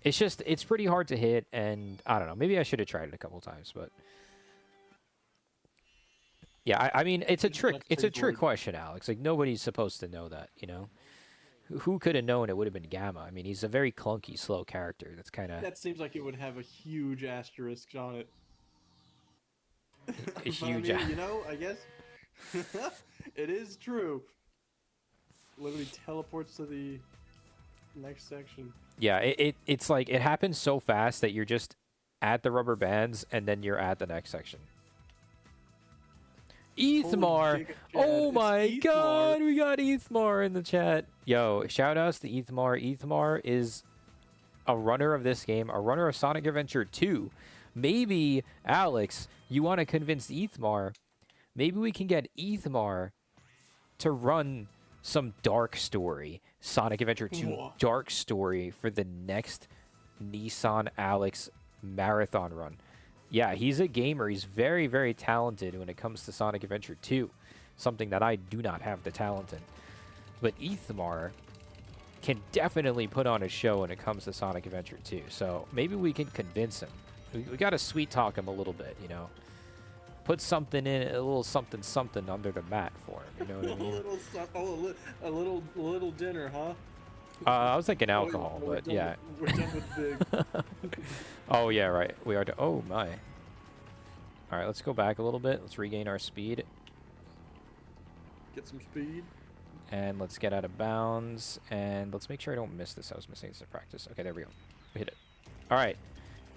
It's pretty hard to hit, and I don't know. Maybe I should have tried it a couple times, but yeah, I mean, it's a trick. It's a trick question, Alex. Like, nobody's supposed to know that, you know? Who could have known it would have been Gamma? I mean, he's a very clunky, slow character. That's kind of... That seems like it would have a huge asterisk on it. A huge... I mean, you know, I guess it is true. Literally teleports to the next section. Yeah, it's like, it happens so fast that you're just at the rubber bands, and then you're at the next section. Ethmar! Oh my god, we got Ethmar in the chat. Yo, shout outs to Ethmar. Ethmar is a runner of this game, a runner of Sonic Adventure 2. Maybe, Alex, you want to convince Ethmar. Maybe we can get Ethmar to run some Dark Story, Sonic Adventure 2 Dark Story for the next Nissan Alex marathon run. Yeah, he's a gamer. He's very, very talented when it comes to Sonic Adventure 2. Something that I do not have the talent in. But Ethmar can definitely put on a show when it comes to Sonic Adventure 2. So maybe we can convince him. we got to sweet talk him a little bit, you know. Put something in, a little something something under the mat for him. You know what I mean? A little dinner, huh? I was thinking Oh, alcohol, no, but yeah. We're done with big. Oh yeah, right. We are. Oh my. All right, let's go back a little bit. Let's regain our speed, Get some speed. and let's get out of bounds. And let's make sure I don't miss this. I was missing this in practice. Okay, there we go. We hit it. All right.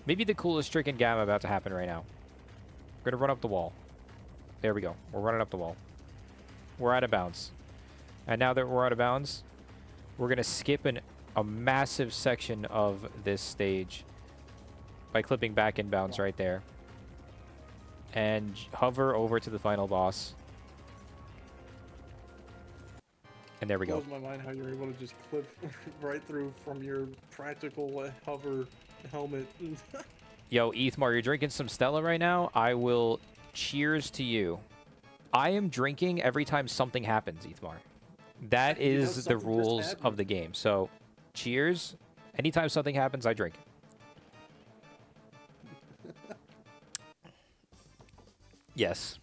Maybe the coolest trick in Gamma about to happen right now. We're gonna run up the wall. There we go. We're running up the wall. We're out of bounds. And now that we're out of bounds, we're gonna skip a massive section of this stage by clipping back in bounds right there. And hover over to the final boss. And there we go. Blows my mind how you're able to just clip right through from your practical hover helmet. Yo, Ethmar, you're drinking some Stella right now? I will cheers to you. I am drinking every time something happens, Ethmar. That You know, is the something just rules happened. of the game. So, cheers. Anytime something happens, I drink. Yes.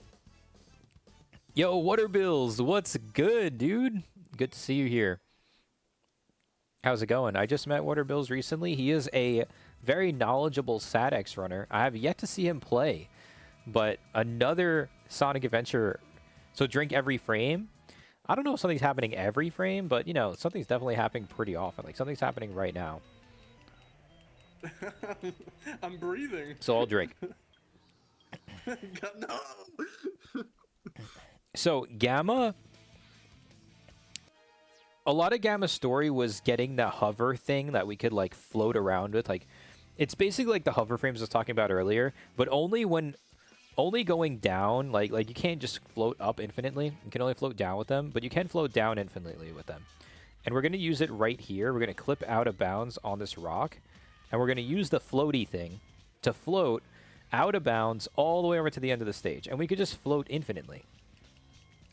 Yo, Waterbills, what's good, dude? Good to see you here. How's it going? I just met Waterbills recently. He is a very knowledgeable SADX runner. I have yet to see him play, but another Sonic Adventure. So drink every frame. I don't know if something's happening every frame, but you know, something's definitely happening pretty often. Like something's happening right now. I'm breathing. So I'll drink. God, no. So Gamma, a lot of Gamma's story was getting the hover thing that we could like float around with. Like, it's basically like the hover frames I was talking about earlier, but only going down. Like you can't just float up infinitely. You can only float down with them, but you can float down infinitely with them. And we're gonna use it right here. We're gonna clip out of bounds on this rock, and we're gonna use the floaty thing to float out of bounds all the way over to the end of the stage, and we could just float infinitely.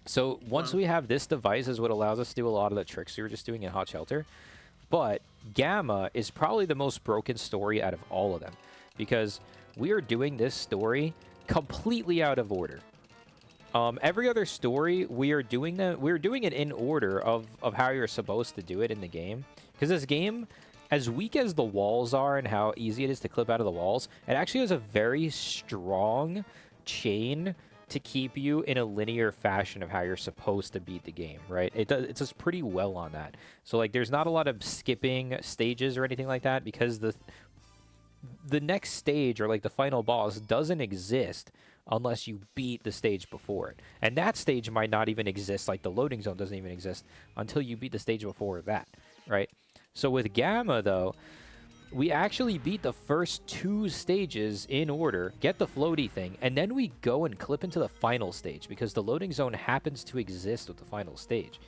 So once we have this device is what allows us to do a lot of the tricks we were just doing in Hot Shelter. But Gamma is probably the most broken story out of all of them, because we are doing this story completely out of order. Every other story, we're doing it in order of how you're supposed to do it in the game. Because this game, as weak as the walls are and how easy it is to clip out of the walls, it actually has a very strong chain to keep you in a linear fashion of how you're supposed to beat the game, right? It does pretty well on that. So like there's not a lot of skipping stages or anything like that, because the next stage or like the final boss doesn't exist unless you beat the stage before it. And that stage might not even exist, like the loading zone doesn't even exist until you beat the stage before that, right? So with Gamma though, we actually beat the first 2 stages in order, get the floaty thing, and then we go and clip into the final stage because the loading zone happens to exist with the final stage.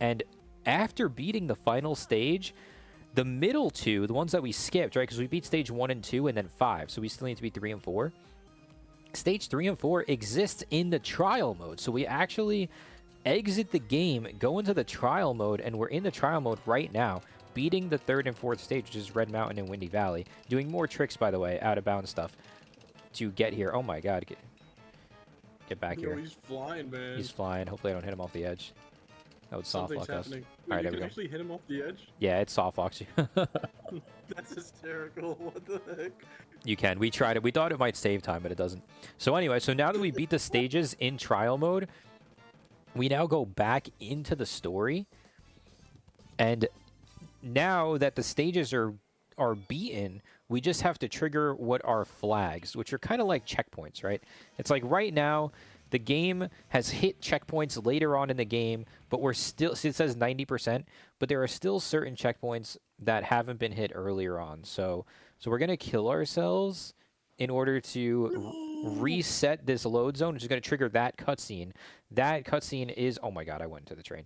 And after beating the final stage, the middle 2, the ones that we skipped, right, because we beat stage 1 and 2 and then 5, so we still need to beat 3 and 4. Stage 3 and 4 exists in the trial mode, so we actually exit the game, go into the trial mode, and we're in the trial mode right now, beating the 3rd and 4th stage, which is Red Mountain and Windy Valley. Doing more tricks, by the way, out of bounds stuff to get here. Oh my god. Get back here. He's flying, man. He's flying. Hopefully I don't hit him off the edge. That would soft Something's lock us. happening. All right, Wait, there you we can go. actually hit him off the edge? Yeah, it soft locks you. That's hysterical. What the heck? You can. We tried it. We thought it might save time, but it doesn't. So anyway, so now that we beat the stages in trial mode, we now go back into the story. And now that the stages are beaten, we just have to trigger what are flags, which are kind of like checkpoints, right? It's like right now, the game has hit checkpoints later on in the game, but we're still, it says 90%, but there are still certain checkpoints that haven't been hit earlier on. So we're going to kill ourselves in order to reset this load zone, which is going to trigger that cutscene. That cutscene is, oh my god, I went into the train.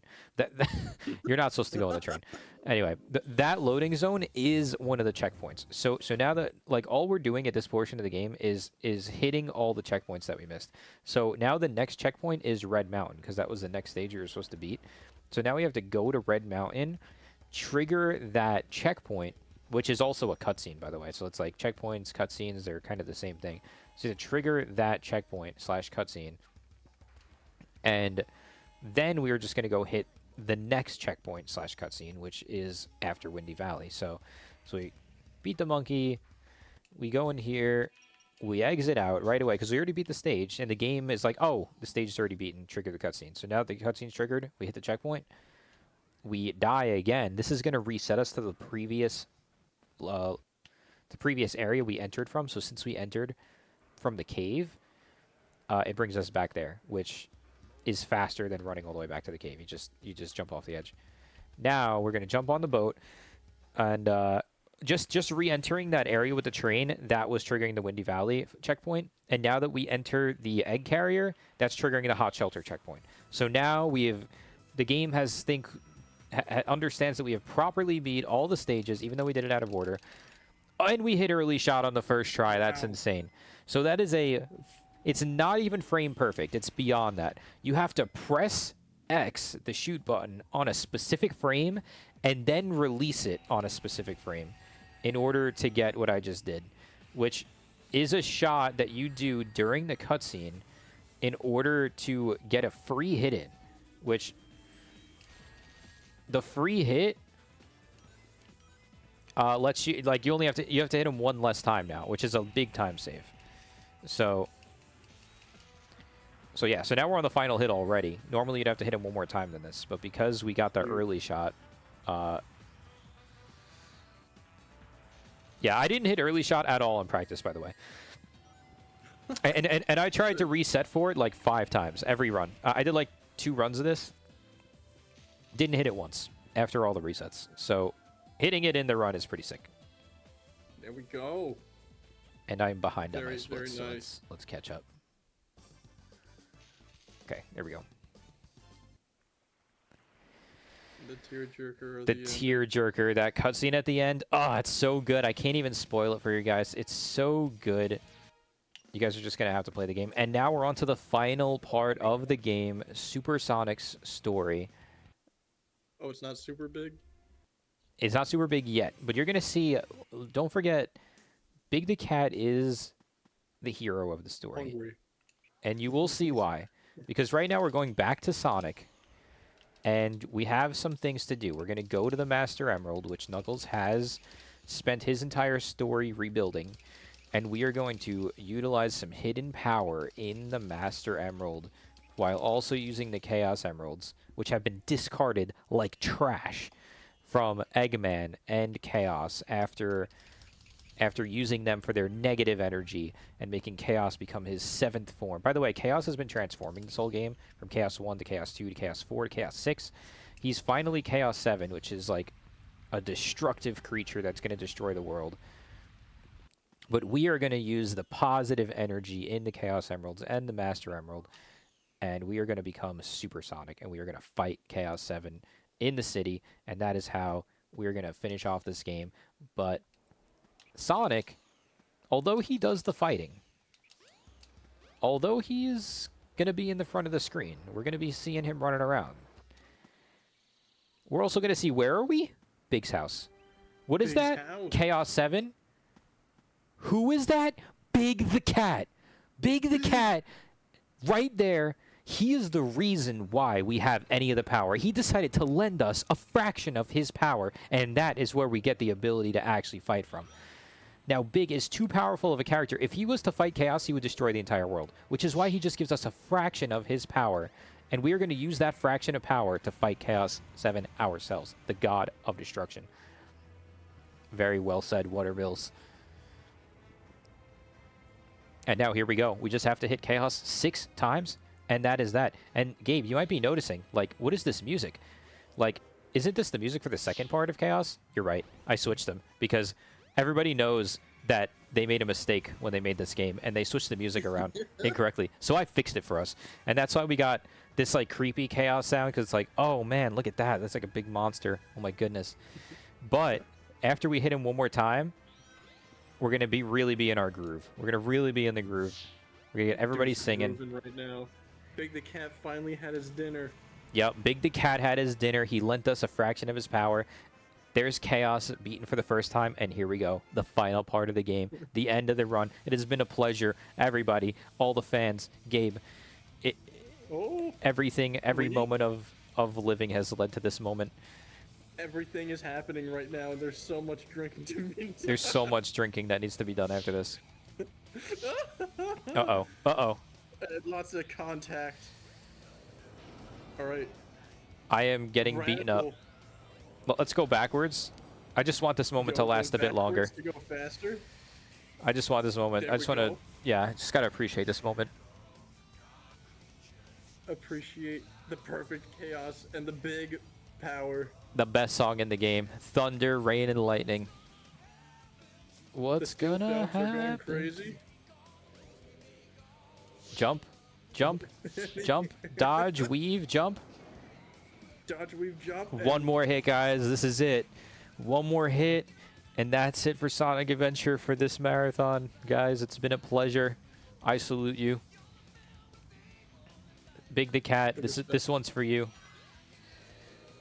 You're not supposed to go on the train. Anyway, that loading zone is one of the checkpoints. So now that, like, all we're doing at this portion of the game is hitting all the checkpoints that we missed. So now the next checkpoint is Red Mountain, because that was the next stage we were supposed to beat. So now we have to go to Red Mountain, trigger that checkpoint, which is also a cutscene, by the way. So it's like checkpoints, cutscenes, they're kind of the same thing. So to trigger that checkpoint / cutscene, and then we were just going to go hit the next checkpoint / cutscene, which is after Windy Valley. So we beat the monkey, we go in here, we exit out right away because we already beat the stage, and the game is like, oh, the stage is already beaten, trigger the cutscene. So now the cutscene's triggered, we hit the checkpoint, we die again. This is going to reset us to the previous area we entered from. So since we entered from the cave, it brings us back there, which is faster than running all the way back to the cave. You just jump off the edge. Now we're going to jump on the boat, and just re-entering that area with the train, that was triggering the Windy Valley checkpoint. And now that we enter the egg carrier, that's triggering the hot shelter checkpoint. So now the game understands that we have properly beat all the stages, even though we did it out of order. And we hit early shot on the first try. That's insane. So that is it's not even frame perfect. It's beyond that. You have to press X, the shoot button, on a specific frame and then release it on a specific frame in order to get what I just did, which is a shot that you do during the cutscene in order to get a free hit in, which the free hit lets you, like, you have to hit him one less time now, which is a big time save. So yeah, so now we're on the final hit already. Normally you'd have to hit him one more time than this, but because we got the early shot, yeah, I didn't hit early shot at all in practice, by the way. and I tried to reset for it like 5 times every run. I did like 2 runs of this. Didn't hit it once after all the resets. So hitting it in the run is pretty sick. There we go. And I'm behind on my Very splits, so nice. let's catch up. Okay, there we go. The tearjerker. The tearjerker, that cutscene at the end. Oh, it's so good. I can't even spoil it for you guys. It's so good. You guys are just going to have to play the game. And now we're on to the final part of the game, Supersonic's story. Oh, it's not super big? It's not super big yet, but you're going to see, don't forget, Big the Cat is the hero of the story. Hungry. And you will see why. Because right now we're going back to Sonic, and we have some things to do. We're going to go to the Master Emerald, which Knuckles has spent his entire story rebuilding, and we are going to utilize some hidden power in the Master Emerald while also using the Chaos Emeralds, which have been discarded like trash from Eggman and Chaos after using them for their negative energy and making Chaos become his 7th form. By the way, Chaos has been transforming this whole game from Chaos 1 to Chaos 2 to Chaos 4 to Chaos 6. He's finally Chaos 7, which is like a destructive creature that's going to destroy the world. But we are going to use the positive energy in the Chaos Emeralds and the Master Emerald, and we are going to become Supersonic, and we are going to fight Chaos 7 in the city, and that is how we're going to finish off this game. But Sonic, although he does the fighting, although he is going to be in the front of the screen, we're going to be seeing him running around. We're also going to see, where are we? Big's house. What is Big's that? house. Chaos 7? Who is that? Big the Cat. Big the Cat. Right there. He is the reason why we have any of the power. He decided to lend us a fraction of his power, and that is where we get the ability to actually fight from. Now, Big is too powerful of a character. If he was to fight Chaos, he would destroy the entire world, which is why he just gives us a fraction of his power, and we are going to use that fraction of power to fight Chaos 7 ourselves, the god of destruction. Very well said, Waterbills. And now here we go. We just have to hit Chaos 6 times, and that is that. And Gabe, you might be noticing, like, what is this music? Like, isn't this the music for the second part of Chaos? You're right. I switched them because everybody knows that they made a mistake when they made this game, and they switched the music around incorrectly. So I fixed it for us. And that's why we got this, like, creepy Chaos sound, because it's like, oh, man, look at that. That's like a big monster. Oh, my goodness. But after we hit him one more time, we're going to really be in our groove. We're going to really be in the groove. We're going to get everybody singing. Right now. Big the Cat finally had his dinner. Yep, Big the Cat had his dinner. He lent us a fraction of his power. There's Chaos beaten for the first time, and here we go. The final part of the game, the end of the run. It has been a pleasure, everybody, all the fans, Gabe. Everything, every moment of living has led to this moment. Everything is happening right now, and there's so much drinking to be. There's so much drinking that needs to be done after this. Uh-oh. Uh-oh. Lots of contact. All right. I am getting beaten up. Well, let's go backwards. I just want this moment to last a bit longer. To go faster. I just want this moment. I just want to, yeah, I just got to appreciate this moment. Appreciate the perfect chaos and the big power. The best song in the game. Thunder, rain, and lightning. What's gonna happen? Crazy. Jump, jump, jump, dodge, weave, jump. Dodge, weave, jump. One more hit, guys. This is it. One more hit, and that's it for Sonic Adventure for this marathon. Guys, it's been a pleasure. I salute you. Big the Cat, this one's for you.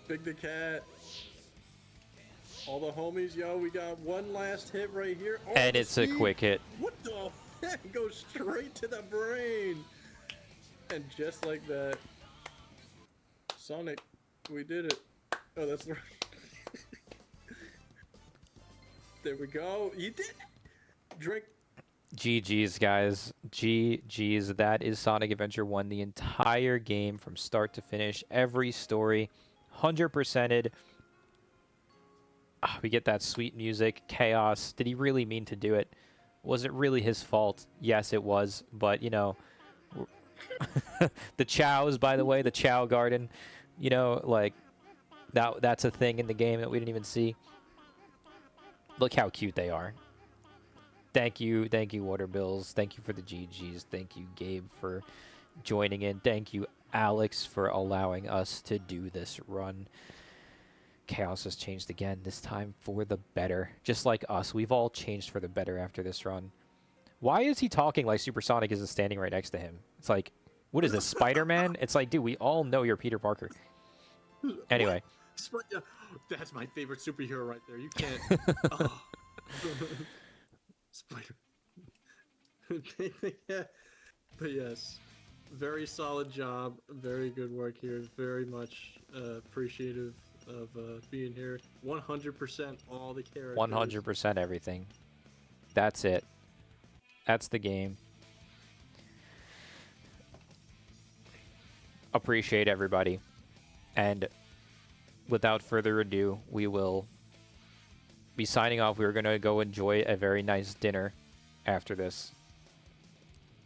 Big the Cat. All the homies, yo, we got one last hit right here. Oh, and it's a quick hit. What the heck? Goes straight to the brain. And just like that, Sonic, we did it. Oh, that's the There we go. You did it. Drink. GG's, guys. GG's. That is Sonic Adventure 1. The entire game from start to finish. Every story. 100%ed. We get that sweet music. Chaos. Did he really mean to do it? Was it really his fault? Yes, it was. But, you know... the chows, by the way. The chow garden. You know, like... That's a thing in the game that we didn't even see. Look how cute they are. Thank you, Water Bills. Thank you for the GGs. Thank you, Gabe, for joining in. Thank you, Alex, for allowing us to do this run. Chaos has changed again, this time for the better. Just like us, we've all changed for the better after this run. Why is he talking like Supersonic isn't standing right next to him? It's like, what is this, Spider-Man? It's like, dude, we all know you're Peter Parker. Anyway. That's my favorite superhero right there. You can't. Oh. Spider. Yeah. But yes, very solid job. Very good work here. Very much appreciative of being here. 100% all the characters. 100% everything. That's it. That's the game. Appreciate everybody. And without further ado, we will be signing off. We're going to go enjoy a very nice dinner after this.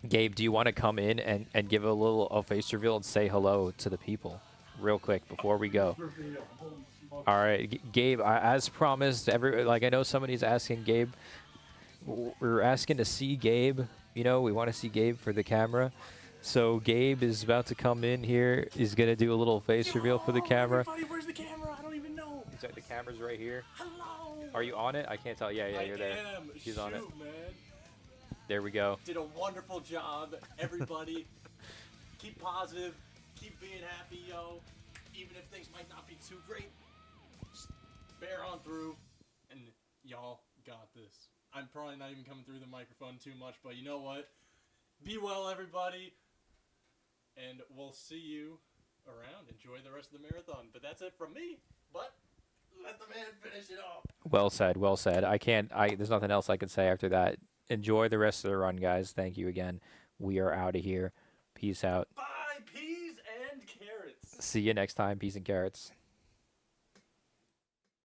Gabe, do you want to come in and give a face reveal and say hello to the people real quick before we go? All right, Gabe, as promised, I know somebody's asking Gabe. We're asking to see Gabe. You know, we want to see Gabe for the camera. So Gabe is about to come in here. He's going to do a little face reveal for the camera. Everybody, where's the camera? I don't even know. The camera's right here. Hello. Are you on it? I can't tell. Yeah, you're there. He's on it. Man. There we go. Did a wonderful job, everybody. Keep positive. Keep being happy, yo. Even if things might not be too great, just bear on through, and y'all got this. I'm probably not even coming through the microphone too much, but you know what? Be well, everybody. And we'll see you around. Enjoy the rest of the marathon. But that's it from me. But let the man finish it off. Well said. Well said. There's nothing else I can say after that. Enjoy the rest of the run, guys. Thank you again. We are out of here. Peace out. Bye, peas and carrots. See you next time. Peas and carrots.